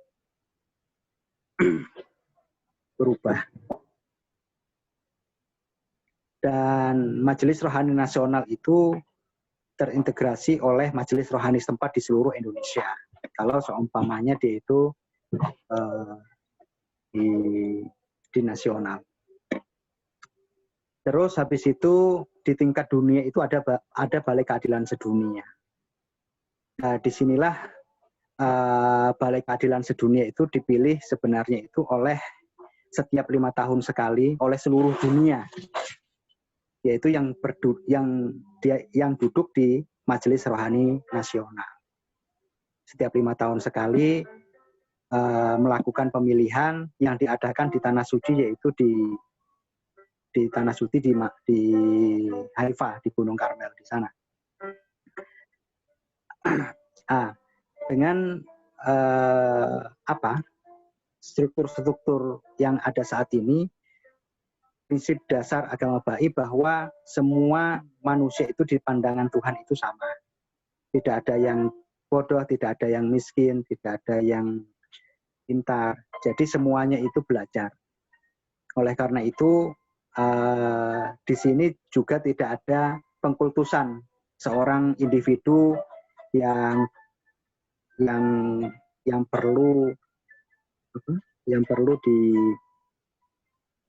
berubah. Dan majelis rohani nasional itu terintegrasi oleh majelis rohani setempat di seluruh Indonesia. Kalau seumpamanya dia itu di nasional. Terus habis itu di tingkat dunia itu ada Balai Keadilan Sedunia. Nah, disinilah Balai Keadilan Sedunia itu dipilih sebenarnya itu oleh setiap 5 tahun sekali oleh seluruh dunia, yaitu yang duduk di Majelis Rohani Nasional. Setiap 5 tahun sekali melakukan pemilihan yang diadakan di Tanah Suci, yaitu di Tanah Suci di Haifa, di Gunung Karmel di sana. Dengan struktur-struktur yang ada saat ini, prinsip dasar agama Ba'i bahwa semua manusia itu di pandangan Tuhan itu sama. Tidak ada yang bodoh, tidak ada yang miskin, tidak ada yang pintar. Jadi semuanya itu belajar. Oleh karena itu, di sini juga tidak ada pengkultusan seorang individu yang perlu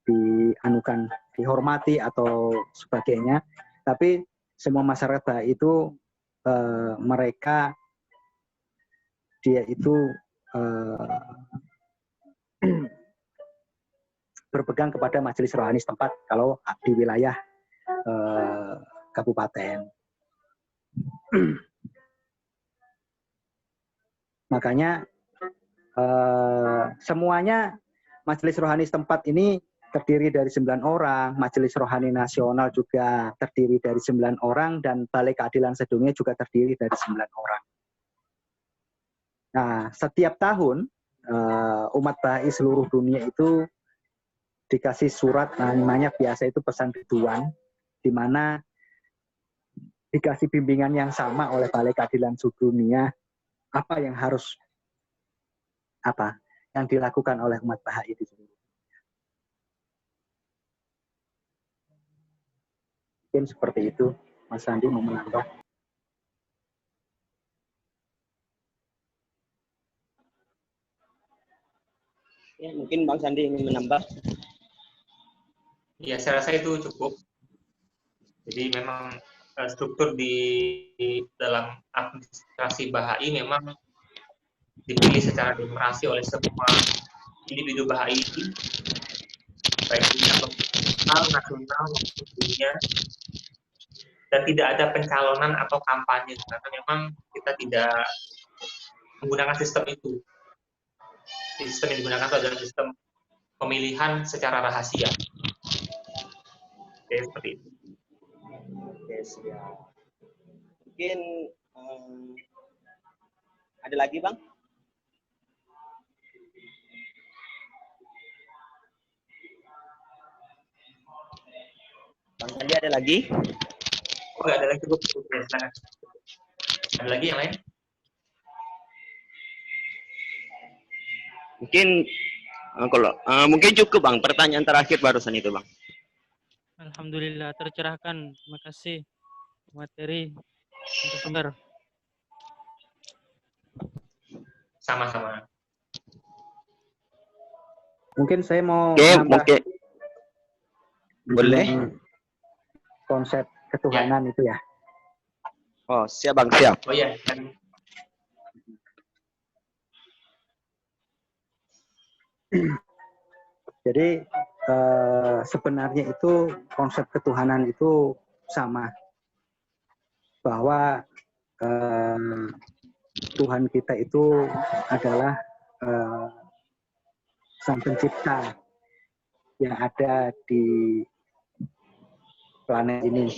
dianukan, dihormati atau sebagainya. Tapi semua masyarakat Ba'i itu mereka dia itu berpegang kepada majelis rohani setempat kalau di wilayah kabupaten. Makanya semuanya majelis rohani setempat ini terdiri dari 9 orang, majelis rohani nasional juga terdiri dari 9 orang, dan Balai Keadilan Sedunia juga terdiri dari 9 orang. Nah, setiap tahun umat Ba'i seluruh dunia itu dikasih surat, namanya biasa itu pesan biduan, di mana dikasih bimbingan yang sama oleh Balai Keadilan Sedunia, apa yang dilakukan oleh umat Baha'i di seluruh dunia. Mungkin seperti itu, Mas Sandi mau menambah. Ya, mungkin Bang Sandi ingin menambah. Ya, saya rasa itu cukup. Jadi memang struktur di dalam administrasi Baha'i memang dipilih secara demokrasi oleh semua individu Baha'i, baik tingkat lokal, nasional, maupun dunia, dan tidak ada pencalonan atau kampanye, karena memang kita tidak menggunakan sistem itu. Sistem yang digunakan itu adalah sistem pemilihan secara rahasia. Oke, seperti itu. Oke, siap. Mungkin ada lagi, Bang? Bang Sandi ada lagi? Oh, nggak ada lagi, cukup. Ya, silakan. Ada lagi yang lain? Mungkin mungkin cukup, Bang. Pertanyaan terakhir barusan itu, Bang. Alhamdulillah tercerahkan. Terima kasih materi untuk sumber. Sama-sama. Mungkin saya mau Oke, menambah mungkin boleh. Konsep ketuhanan itu ya. Oh, siap, Bang, siap. Oh iya. Jadi sebenarnya itu konsep ketuhanan itu sama, bahwa Tuhan kita itu adalah Sang Pencipta yang ada di planet ini,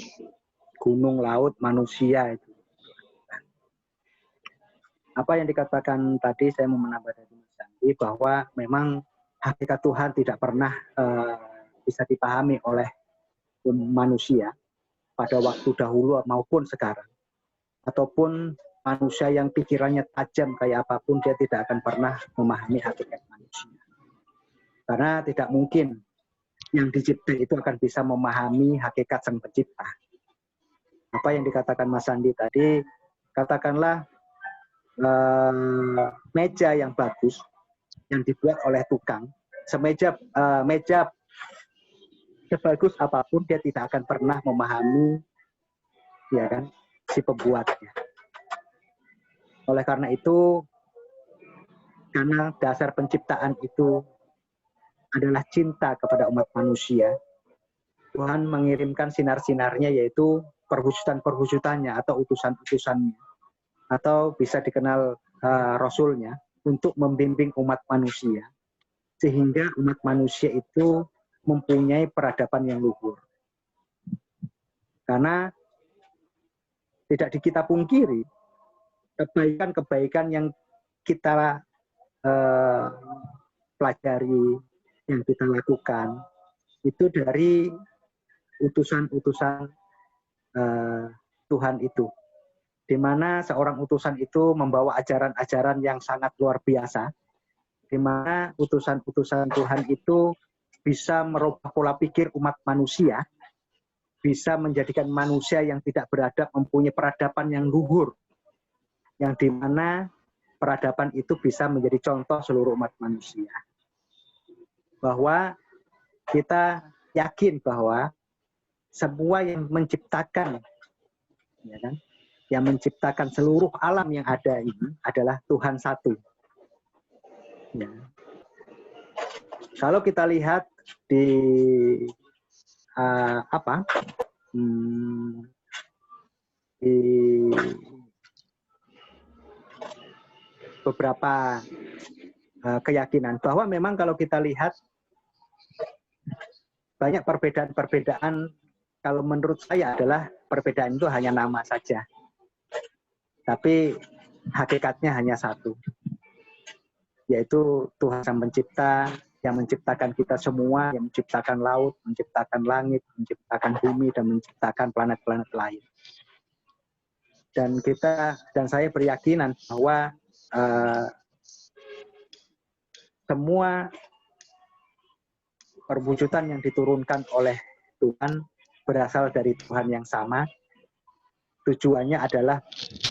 gunung, laut, manusia itu. Apa yang dikatakan tadi, saya mau menambah dari Mas Sandi, bahwa memang hakikat Tuhan tidak pernah bisa dipahami oleh manusia pada waktu dahulu maupun sekarang. Ataupun manusia yang pikirannya tajam kayak apapun, dia tidak akan pernah memahami hakikat manusia. Karena tidak mungkin yang dicipta itu akan bisa memahami hakikat Sang Pencipta. Apa yang dikatakan Mas Sandi tadi, katakanlah meja yang bagus yang dibuat oleh tukang, meja sebagus apapun dia tidak akan pernah memahami, ya kan, si pembuatnya. Oleh karena itu, karena dasar penciptaan itu adalah cinta kepada umat manusia, Tuhan mengirimkan sinar-sinarnya, yaitu perwujudan-perwujudannya atau utusan-utusannya, atau bisa dikenal Rasulnya, untuk membimbing umat manusia, sehingga umat manusia itu mempunyai peradaban yang luhur. Karena tidak kita pungkiri, kebaikan-kebaikan yang kita pelajari, yang kita lakukan, itu dari utusan-utusan Tuhan itu. Di mana seorang utusan itu membawa ajaran-ajaran yang sangat luar biasa, di mana utusan-utusan Tuhan itu bisa merubah pola pikir umat manusia, bisa menjadikan manusia yang tidak beradab mempunyai peradaban yang luhur, yang di mana peradaban itu bisa menjadi contoh seluruh umat manusia. Bahwa kita yakin bahwa semua yang menciptakan, ya kan, yang menciptakan seluruh alam yang ada ini adalah Tuhan satu. Ya. Kalau kita lihat di di beberapa keyakinan, bahwa memang kalau kita lihat banyak perbedaan-perbedaan, kalau menurut saya adalah perbedaan itu hanya nama saja. Tapi hakikatnya hanya satu, yaitu Tuhan Sang Pencipta yang menciptakan kita semua, yang menciptakan laut, menciptakan langit, menciptakan bumi, dan menciptakan planet-planet lain. Dan saya berkeyakinan bahwa semua perwujudan yang diturunkan oleh Tuhan berasal dari Tuhan yang sama. Tujuannya adalah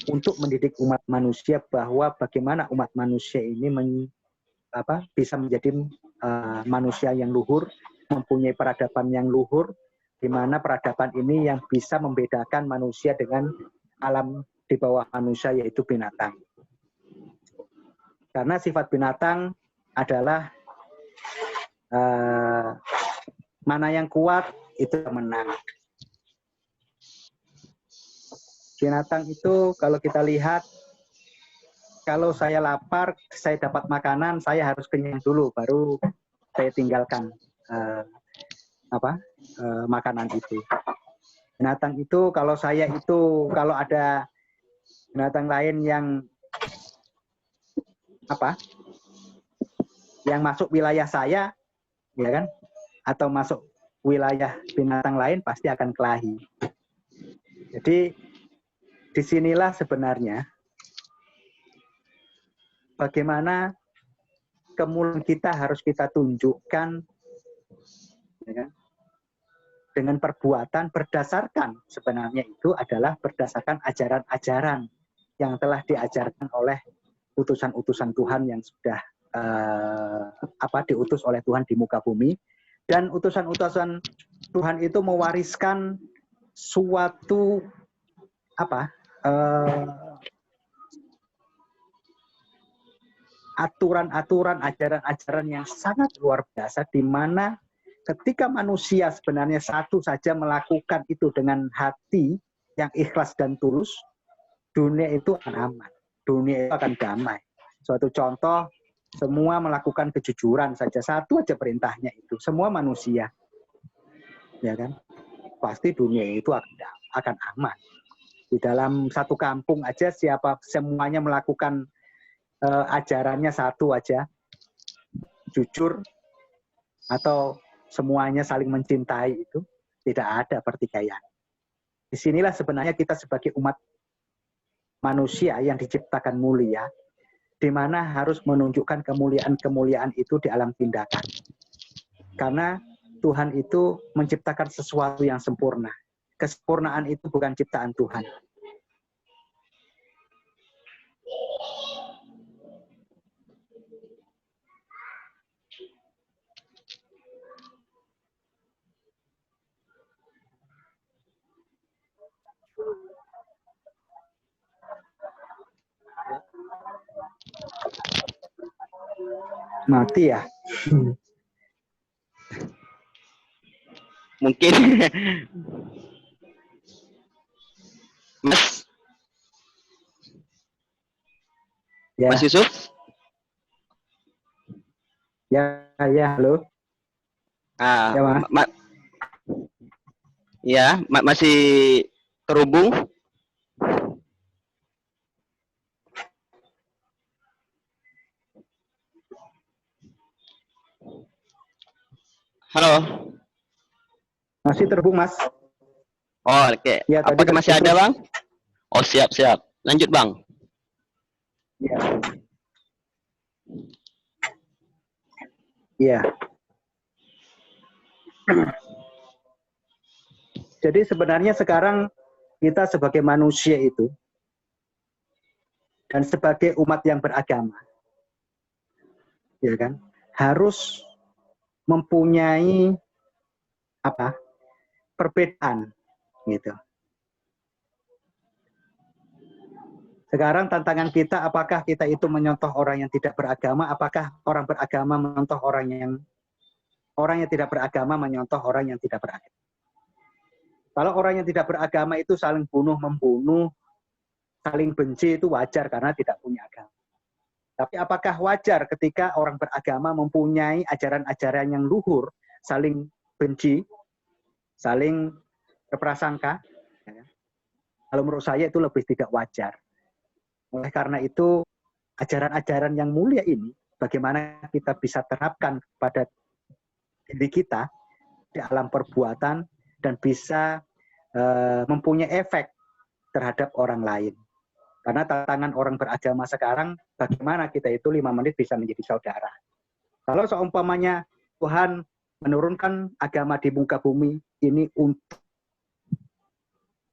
untuk mendidik umat manusia, bahwa bagaimana umat manusia ini bisa menjadi manusia yang luhur, mempunyai peradaban yang luhur, di mana peradaban ini yang bisa membedakan manusia dengan alam di bawah manusia, yaitu binatang. Karena sifat binatang adalah mana yang kuat itu menang. Binatang itu kalau kita lihat, kalau saya lapar, saya dapat makanan, saya harus kenyang dulu, baru saya tinggalkan makanan itu. Binatang itu kalau ada binatang lain yang yang masuk wilayah saya, ya kan, atau masuk wilayah binatang lain pasti akan kelahi. Jadi disinilah sebenarnya bagaimana kemuliaan kita harus kita tunjukkan, ya kan, dengan perbuatan berdasarkan, sebenarnya itu adalah berdasarkan ajaran-ajaran yang telah diajarkan oleh utusan-utusan Tuhan yang sudah diutus oleh Tuhan di muka bumi. Dan utusan-utusan Tuhan itu mewariskan suatu aturan-aturan, ajaran-ajaran yang sangat luar biasa, di mana ketika manusia sebenarnya satu saja melakukan itu dengan hati yang ikhlas dan tulus, dunia itu akan aman, dunia itu akan damai. Suatu contoh, semua melakukan kejujuran saja, satu aja perintahnya itu, semua manusia, ya kan, pasti dunia itu akan aman. Di dalam satu kampung aja semuanya melakukan ajarannya satu aja, jujur, atau semuanya saling mencintai, itu tidak ada pertikaian. Disinilah sebenarnya kita sebagai umat manusia yang diciptakan mulia, di mana harus menunjukkan kemuliaan-kemuliaan itu di alam tindakan. Karena Tuhan itu menciptakan sesuatu yang sempurna. Kesempurnaan itu bukan ciptaan Tuhan. Mati ya? Mungkin Mas Ya. Mas Yusuf? Ya, halo. Ah, Ya, Mas. Masih terhubung? Halo. Masih terhubung, Mas. Oh, oke. Ya, apakah masih ada, Bang? Oh, siap. Lanjut, Bang. Ya. Iya. Jadi sebenarnya sekarang kita sebagai manusia itu dan sebagai umat yang beragama, ya kan, harus mempunyai perbedaan, gitu. Sekarang tantangan kita, apakah kita itu menyontoh orang yang tidak beragama, apakah orang beragama menyontoh orang yang tidak beragama menyontoh orang yang tidak beragama. Kalau orang yang tidak beragama itu saling bunuh-membunuh, saling benci, itu wajar karena tidak punya agama. Tapi apakah wajar ketika orang beragama mempunyai ajaran-ajaran yang luhur, saling benci, saling berprasangka? Kalau menurut saya itu lebih tidak wajar. Oleh karena itu, ajaran-ajaran yang mulia ini, bagaimana kita bisa terapkan pada diri kita di alam perbuatan dan bisa mempunyai efek terhadap orang lain. Karena tantangan orang beragama sekarang, bagaimana kita itu 5 menit bisa menjadi saudara. Kalau seumpamanya Tuhan menurunkan agama di muka bumi ini untuk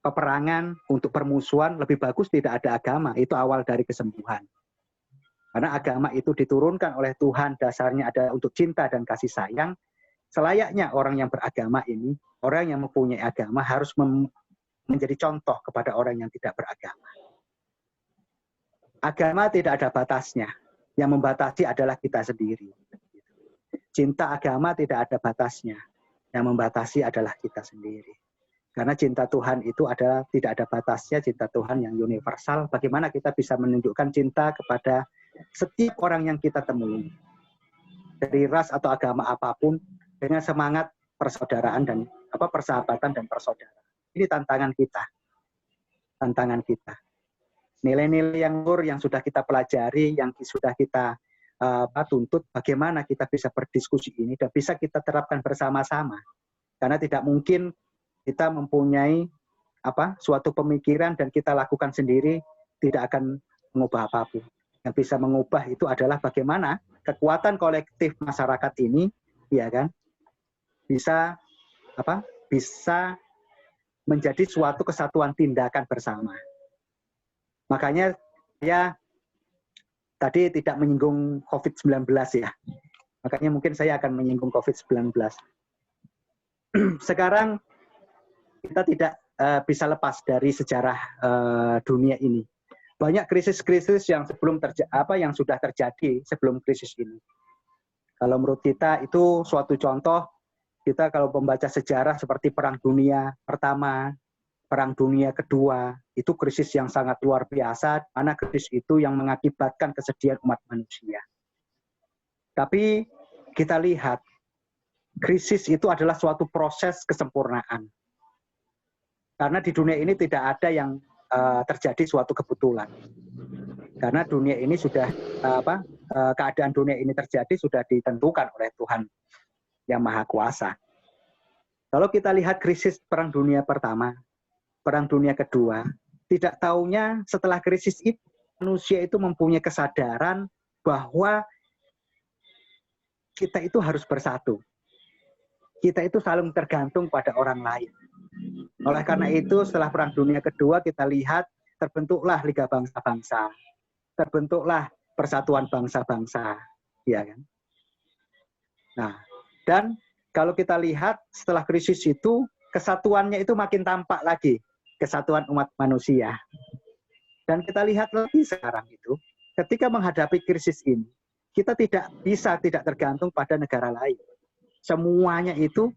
peperangan, untuk permusuhan, lebih bagus tidak ada agama. Itu awal dari kesembuhan. Karena agama itu diturunkan oleh Tuhan, dasarnya ada untuk cinta dan kasih sayang. Selayaknya orang yang beragama ini, orang yang mempunyai agama harus menjadi contoh kepada orang yang tidak beragama. Agama tidak ada batasnya. Yang membatasi adalah kita sendiri. Cinta agama tidak ada batasnya. Yang membatasi adalah kita sendiri. Karena cinta Tuhan itu adalah tidak ada batasnya, cinta Tuhan yang universal. Bagaimana kita bisa menunjukkan cinta kepada setiap orang yang kita temui. dari ras atau agama apapun dengan semangat persaudaraan dan persahabatan dan persaudaraan. Ini tantangan kita. Tantangan kita. Nilai-nilai yang luhur yang sudah kita pelajari, yang sudah kita tuntut, bagaimana kita bisa berdiskusi ini dan bisa kita terapkan bersama-sama. Karena tidak mungkin kita mempunyai suatu pemikiran dan kita lakukan sendiri tidak akan mengubah apapun. Yang bisa mengubah itu adalah bagaimana kekuatan kolektif masyarakat ini, ya kan, bisa bisa menjadi suatu kesatuan tindakan bersama. Makanya saya tadi tidak menyinggung COVID-19 ya. Makanya mungkin saya akan menyinggung COVID-19. Sekarang kita tidak bisa lepas dari sejarah dunia ini. Banyak krisis-krisis yang yang sudah terjadi sebelum krisis ini. Kalau menurut kita itu suatu contoh, kita kalau membaca sejarah seperti Perang Dunia Pertama, Perang Dunia Kedua, itu krisis yang sangat luar biasa, mana krisis itu yang mengakibatkan kesedihan umat manusia. Tapi kita lihat, krisis itu adalah suatu proses kesempurnaan. Karena di dunia ini tidak ada yang terjadi suatu kebetulan. Karena dunia ini sudah keadaan dunia ini terjadi sudah ditentukan oleh Tuhan yang Maha Kuasa. Kalau kita lihat krisis Perang Dunia Pertama, Perang Dunia Kedua, tidak taunya setelah krisis itu manusia itu mempunyai kesadaran bahwa kita itu harus bersatu. Kita itu saling tergantung pada orang lain. Oleh karena itu, setelah Perang Dunia Kedua, kita lihat terbentuklah Liga Bangsa-Bangsa, terbentuklah Persatuan Bangsa-Bangsa, ya kan? Nah, dan kalau kita lihat setelah krisis itu, kesatuannya itu makin tampak lagi, kesatuan umat manusia. Dan kita lihat lagi sekarang itu, ketika menghadapi krisis ini, kita tidak bisa tidak tergantung pada negara lain. Semuanya itu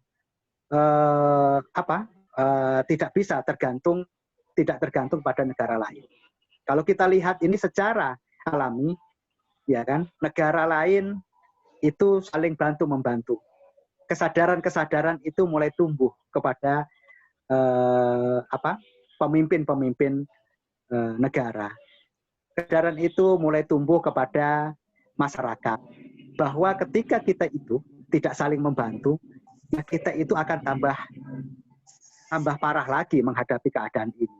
tidak bisa tidak tergantung pada negara lain. Kalau kita lihat ini secara alami, ya kan, negara lain itu saling bantu membantu. Kesadaran-kesadaran itu mulai tumbuh kepada pemimpin-pemimpin negara. Kesadaran itu mulai tumbuh kepada masyarakat bahwa ketika kita itu tidak saling membantu, ya kita itu akan tambah parah lagi menghadapi keadaan ini.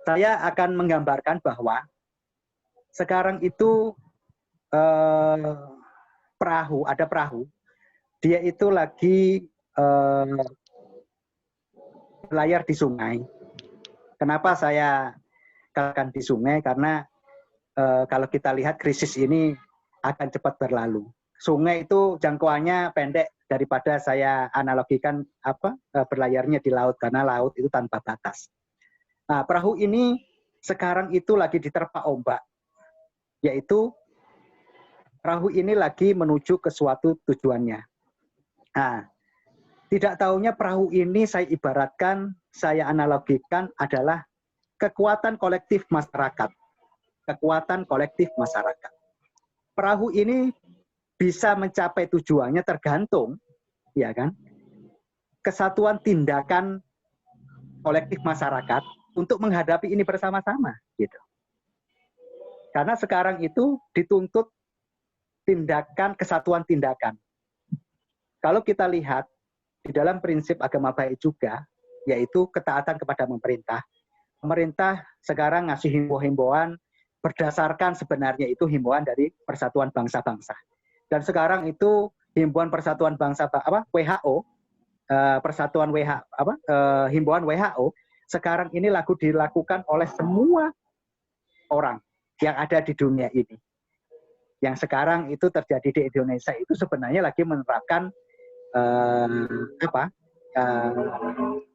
Saya akan menggambarkan bahwa sekarang itu ada perahu, dia itu lagi berlayar di sungai. Kenapa saya katakan di sungai? Karena kalau kita lihat krisis ini akan cepat berlalu. Sungai itu jangkauannya pendek daripada saya analogikan berlayarnya di laut, karena laut itu tanpa batas. Nah, perahu ini sekarang itu lagi diterpa ombak, yaitu perahu ini lagi menuju ke suatu tujuannya. Nah, tidak tahunya perahu ini saya ibaratkan, saya analogikan adalah kekuatan kolektif masyarakat. Kekuatan kolektif masyarakat. Perahu ini bisa mencapai tujuannya tergantung, ya kan, kesatuan tindakan kolektif masyarakat untuk menghadapi ini bersama-sama, gitu. Karena sekarang itu dituntut kesatuan tindakan. Kalau kita lihat di dalam prinsip agama baik juga, yaitu ketaatan kepada pemerintah. Pemerintah sekarang ngasih himbauan berdasarkan sebenarnya itu himbauan dari Persatuan Bangsa-Bangsa. Dan sekarang itu himbauan Persatuan Bangsa WHO, himbauan WHO sekarang ini dilakukan oleh semua orang yang ada di dunia ini. Yang sekarang itu terjadi di Indonesia itu sebenarnya lagi menerapkan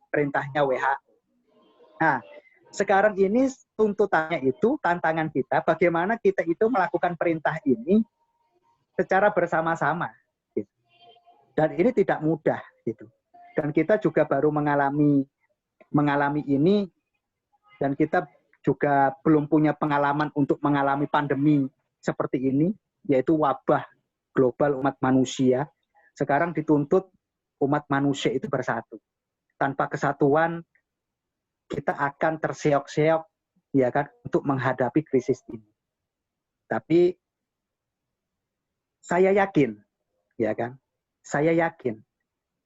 perintahnya WHO. Nah, sekarang ini tuntutannya itu, tantangan kita, bagaimana kita itu melakukan perintah ini secara bersama-sama. Gitu. Dan ini tidak mudah. Gitu. Dan kita juga baru mengalami ini, dan kita juga belum punya pengalaman untuk mengalami pandemi seperti ini. yaitu wabah global umat manusia, sekarang dituntut umat manusia itu bersatu. Tanpa kesatuan, kita akan terseok-seok, ya kan, untuk menghadapi krisis ini. Tapi saya yakin, ya kan, saya yakin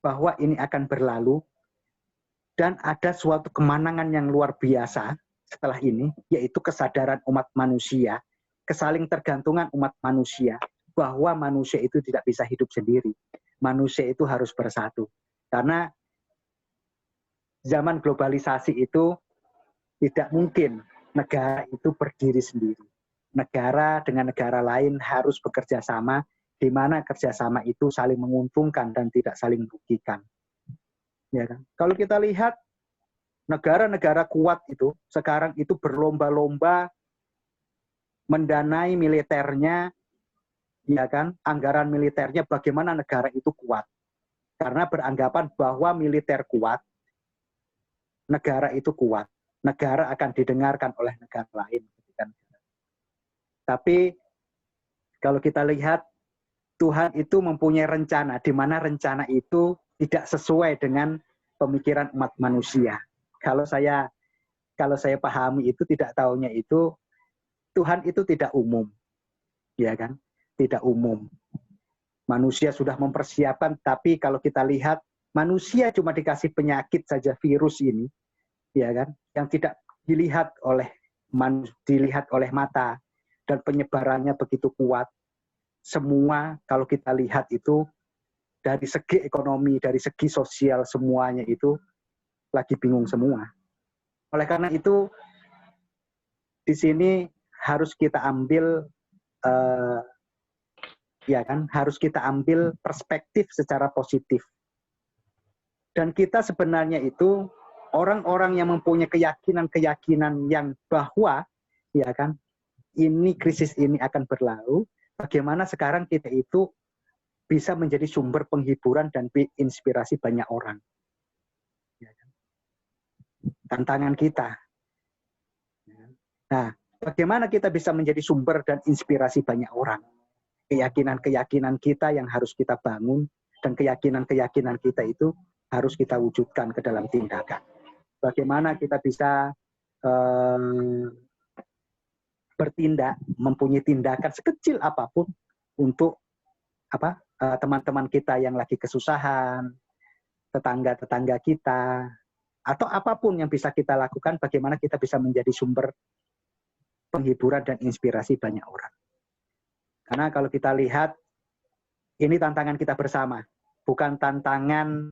bahwa ini akan berlalu dan ada suatu kemenangan yang luar biasa setelah ini, yaitu kesadaran umat manusia, kesaling tergantungan umat manusia, bahwa manusia itu tidak bisa hidup sendiri. Manusia itu harus bersatu. Karena zaman globalisasi itu tidak mungkin negara itu berdiri sendiri. Negara dengan negara lain harus bekerja sama, di mana kerjasama itu saling menguntungkan dan tidak saling merugikan. Ya kan? Kalau kita lihat negara-negara kuat itu sekarang itu berlomba-lomba mendanai militernya, ya kan, anggaran militernya bagaimana negara itu kuat. Karena beranggapan bahwa militer kuat, negara itu kuat. Negara akan didengarkan oleh negara lain. Tapi kalau kita lihat, Tuhan itu mempunyai rencana, di mana rencana itu tidak sesuai dengan pemikiran umat manusia. Kalau saya pahami itu, tidak tahunya itu, Tuhan itu tidak umum. Ya kan? Tidak umum. Manusia sudah mempersiapkan, tapi kalau kita lihat, manusia cuma dikasih penyakit saja, virus ini, ya kan, yang tidak dilihat oleh mata, dan penyebarannya begitu kuat. Semua kalau kita lihat itu, dari segi ekonomi, dari segi sosial, semuanya itu lagi bingung semua. Oleh karena itu, di sini harus kita ambil ya kan, harus kita ambil perspektif secara positif. Dan kita sebenarnya itu orang-orang yang mempunyai keyakinan-keyakinan yang bahwa, ya kan, ini krisis ini akan berlalu, bagaimana sekarang kita itu bisa menjadi sumber penghiburan dan inspirasi banyak orang. Ya kan? Tantangan kita. Nah, bagaimana kita bisa menjadi sumber dan inspirasi banyak orang? Keyakinan-keyakinan kita yang harus kita bangun, dan keyakinan-keyakinan kita itu harus kita wujudkan ke dalam tindakan. Bagaimana kita bisa bertindak, mempunyai tindakan sekecil apapun untuk teman-teman kita yang lagi kesusahan, tetangga-tetangga kita, atau apapun yang bisa kita lakukan, bagaimana kita bisa menjadi sumber penghiburan dan inspirasi banyak orang. Karena kalau kita lihat, ini tantangan kita bersama, bukan tantangan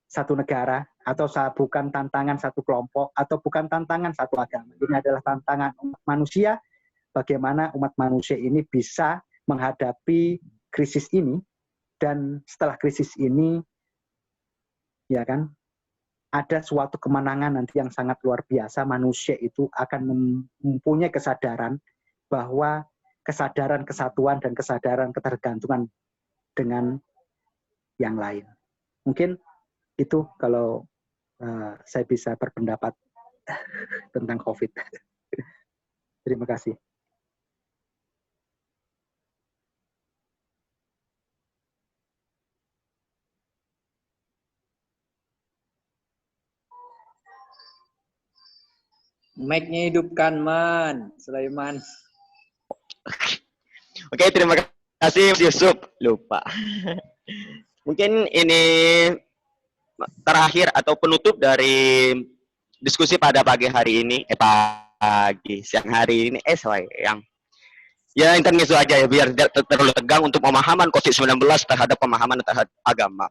satu negara, atau bukan tantangan satu kelompok, atau bukan tantangan satu agama. Ini adalah tantangan umat manusia, bagaimana umat manusia ini bisa menghadapi krisis ini, dan setelah krisis ini, ya kan, ada suatu kemenangan nanti yang sangat luar biasa. Manusia itu akan mempunyai kesadaran bahwa kesadaran kesatuan dan kesadaran ketergantungan dengan yang lain. Mungkin itu kalau saya bisa berpendapat tentang COVID. Terima kasih. Mic-nya hidupkan, Man. Sulaiman. Oke, terima kasih Mas Yusuf. Lupa. Mungkin ini terakhir atau penutup dari diskusi pada pagi hari ini. Siang hari ini. Sayang. Ya, internet itu aja ya, biar tidak terlalu tegang untuk pemahaman COVID-19 terhadap pemahaman terhadap agama.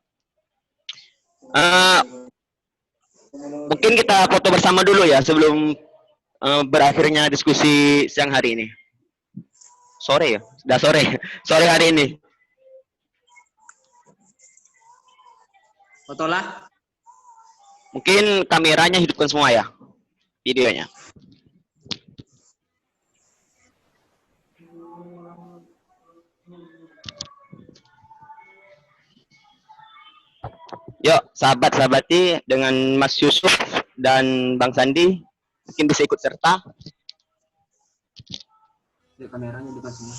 Mungkin kita foto bersama dulu ya, sebelum berakhirnya diskusi siang hari ini. Sore ya? Sudah sore. Sore hari ini. Fotolah. Mungkin kameranya hidupkan semua ya. Videonya. Yuk, sahabat-sahabati, dengan Mas Yusuf dan Bang Sandi, mungkin bisa ikut serta. Yuk, kameranya hidupkan semua.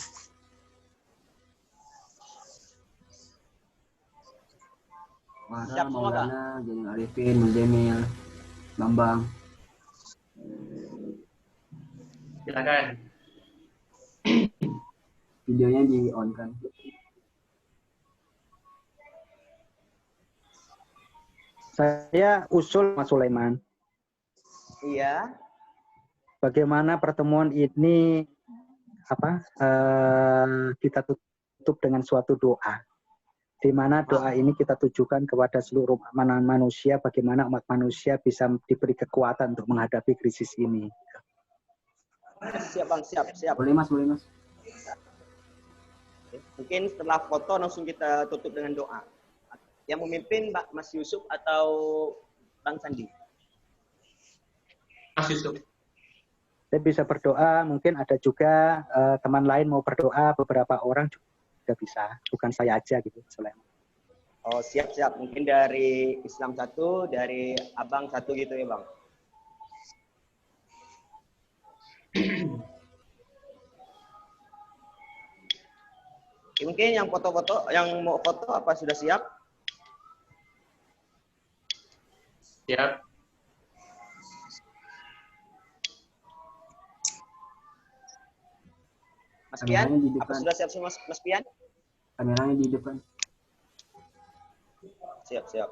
Farah, Siap semua, Kak? Maulana, Zainul Arifin, Muzamil, Bambang. Silakan. Videonya di on kan? Saya usul Mas Sulaiman, Iya. bagaimana pertemuan ini kita tutup dengan suatu doa, di mana doa ini kita tujukan kepada seluruh manusia, bagaimana umat manusia bisa diberi kekuatan untuk menghadapi krisis ini. Siap Bang, siap. Boleh Mas, boleh Mas. Mungkin setelah foto langsung kita tutup dengan doa. Yang memimpin Mas Yusuf atau Bang Sandi? Mas Yusuf. Saya bisa berdoa, mungkin ada juga teman lain mau berdoa, beberapa orang juga bisa, bukan saya aja gitu. Sulaiman. Oh siap. Mungkin dari Islam satu, dari Abang satu gitu ya Bang. Mungkin yang foto-foto, yang mau foto apa sudah siap? Siap. Mas Pian, Kameranya di apa depan. sudah siap semua Mas Pian? Kameranya di depan. Siap.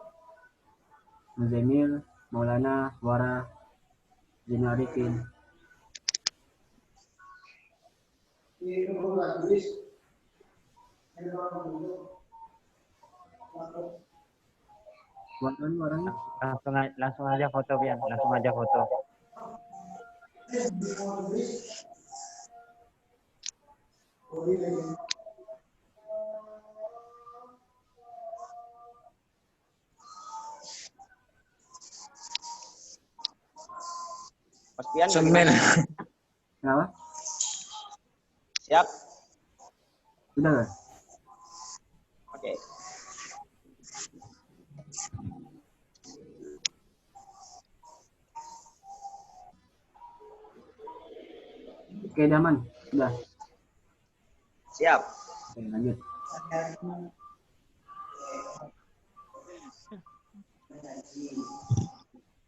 Muzamil, Maulana, Farah, Zainul Arifin. Buatan orangnya. Langsung aja foto, Pian. Langsung aja foto. Mas Pian, Semen. bagaimana? Kenapa? Siap? Sudah kan? Oke. Oke, Daman. Sudah. Siap. Oke, lanjut.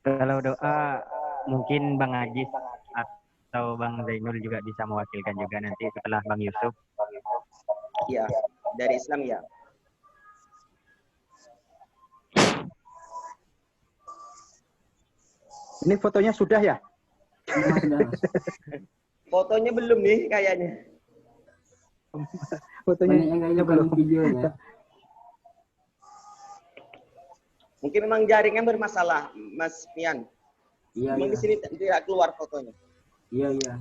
Kalau doa mungkin Bang Ajis atau Bang Zainul juga bisa mewakilkan juga nanti setelah Bang Yusuf. Iya, dari Islam ya. Ini fotonya sudah ya? Sudah. Fotonya belum nih kayaknya. Fotonya Banyak yang nggak belum. videonya. Mungkin memang jaringan bermasalah, Mas Pian. Iya, Memang iya. di sini tidak keluar fotonya. Iya, iya.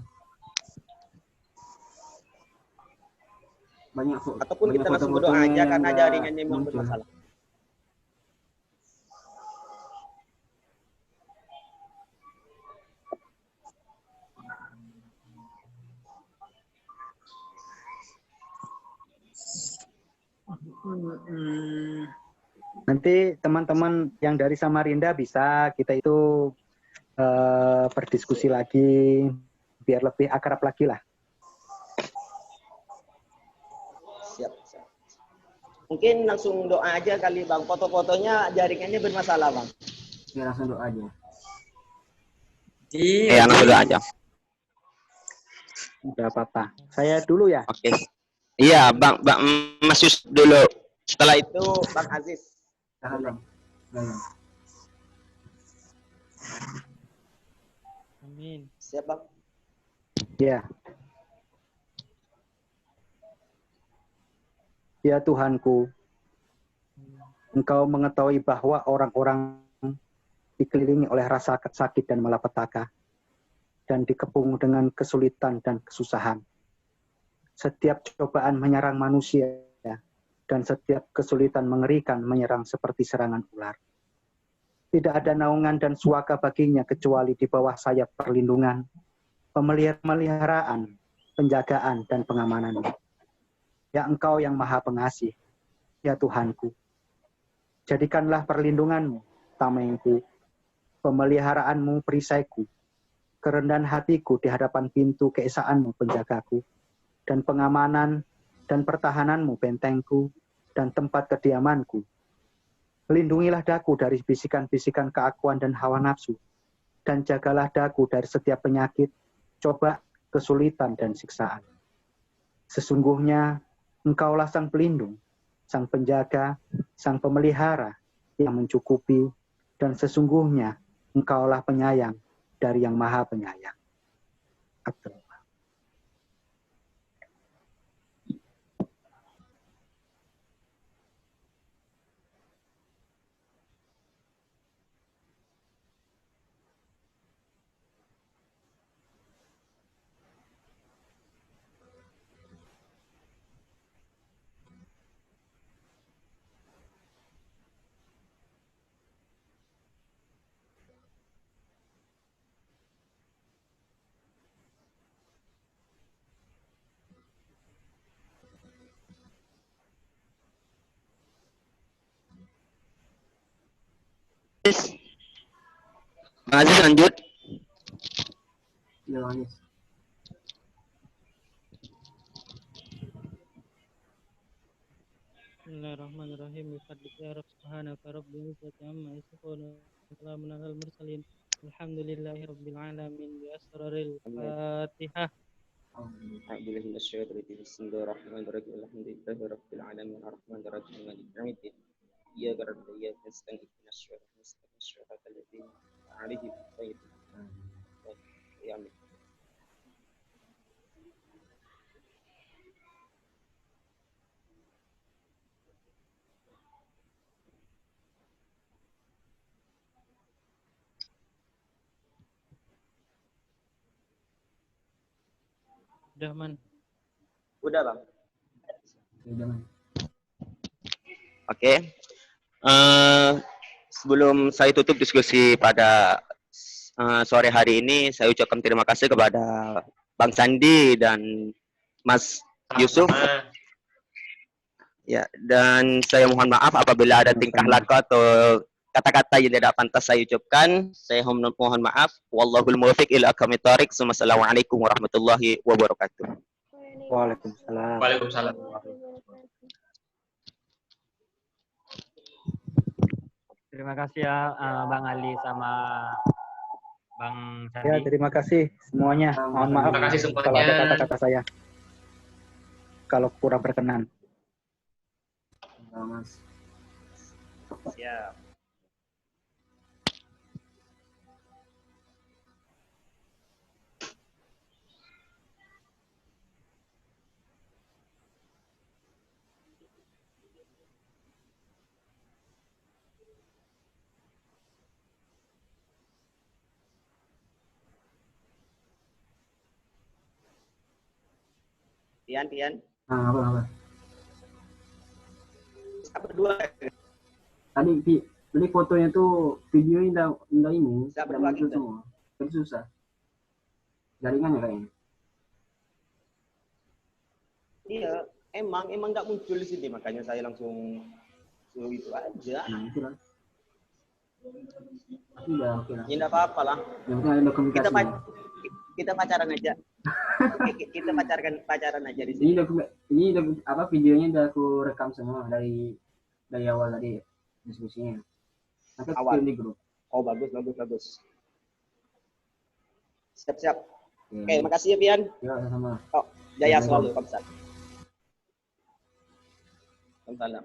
Banyak kok. Ataupun Banyak kita langsung berdoa foto-fotonya aja yang karena nggak jaringannya memang muncul. bermasalah. Nanti teman-teman yang dari Samarinda bisa kita itu berdiskusi lagi biar lebih akrab lagi lah. Siap. Mungkin langsung doa aja kali Bang. Foto-fotonya jaringannya bermasalah Bang. Ya, langsung doa aja. Iya, langsung doa aja. Udah apa-apa. Saya dulu ya. Oke. Iya, Bang Mas Yusuf dulu. Setelah itu Itu Bang Aziz. Tahan, Bang. Jangan. Amin. Siap Bang. Ya. Ya Tuhanku, Engkau mengetahui bahwa orang-orang dikelilingi oleh rasa sakit dan malapetaka, dan dikepung dengan kesulitan dan kesusahan. Setiap cobaan menyerang manusia, dan setiap kesulitan mengerikan menyerang seperti serangan ular. Tidak ada naungan dan suaka baginya kecuali di bawah sayap perlindungan, pemeliharaan, penjagaan, dan pengamanan. Ya Engkau yang Maha Pengasih, ya Tuhanku. Jadikanlah perlindunganmu, tamengku, pemeliharaanmu perisaiku, kerendahan hatiku di hadapan pintu keesaanmu penjagaku, dan pengamanan dan pertahananmu bentengku, dan tempat kediamanku. Lindungilah daku dari bisikan-bisikan keakuan dan hawa nafsu, dan jagalah daku dari setiap penyakit, coba, kesulitan, dan siksaan. Sesungguhnya, Engkaulah Sang Pelindung, Sang Penjaga, Sang Pemelihara yang mencukupi, dan sesungguhnya Engkaulah penyayang dari Yang Maha Penyayang. Abdul. Bang Aziz lanjut. Ya, Anis. Bismillahirrahmanirrahim. Bifadlika ya Rabb subhanaka rabbil izzati amma yasifun wa salamun alal mursalin. Alhamdulillahi rabbil alamin. Bi asraril Fatihah. A'udzubillahi minasyaitonir rajim. Bismillahirrahmanirrahim. Alhamdulillahi rabbil alamin arrahmanir rahim maliki yaumiddin. Iyyaka na'budu wa iyyaka nasta'in ihdinas siratal ladzina an'amta 'alaihim ghairil maghdubi 'alaihim. Udah, Man. Udah, Bang. Udah, Man. Oke. Sebelum saya tutup diskusi pada sore hari ini, saya ucapkan terima kasih kepada Bang Sandi dan Mas Yusuf. Ya, dan saya mohon maaf apabila ada tingkah laku atau kata-kata yang tidak pantas saya ucapkan. Saya mohon maaf. Wallahul muwaffiq ila aqwamit thoriq. Wassalamualaikum warahmatullahi wabarakatuh. Waalaikumsalam. Waalaikumsalam. Terima kasih ya Bang Ali sama Bang Sandi. Ya, terima kasih semuanya. Mohon maaf Terima kasih semuanya. kalau ada kata-kata saya kalau kurang berkenan. Mas. Siap. Pian. Apa? Apa dua? Tadi fotonya tuh videonya udah ini, Siapa udah dua muncul kita? semua. Tapi susah. Jaringannya kayaknya. Iya, emang nggak muncul di sini, makanya saya langsung suruh itu aja. Nah, itu lah. Tapi udah oke lah. Ya nggak apa-apa lah. Yang penting ada komunikasi. Kita pacaran aja. Kita pacaran aja di sini. Ini apa videonya udah aku rekam semua dari awal tadi diskusinya. Nanti aku Awal. kirim di grup. Oh, bagus. Siap. Ya. Oke, makasih ya, Pian. Ya, sama. Oh, jaya selalu, Kamsat. Salam.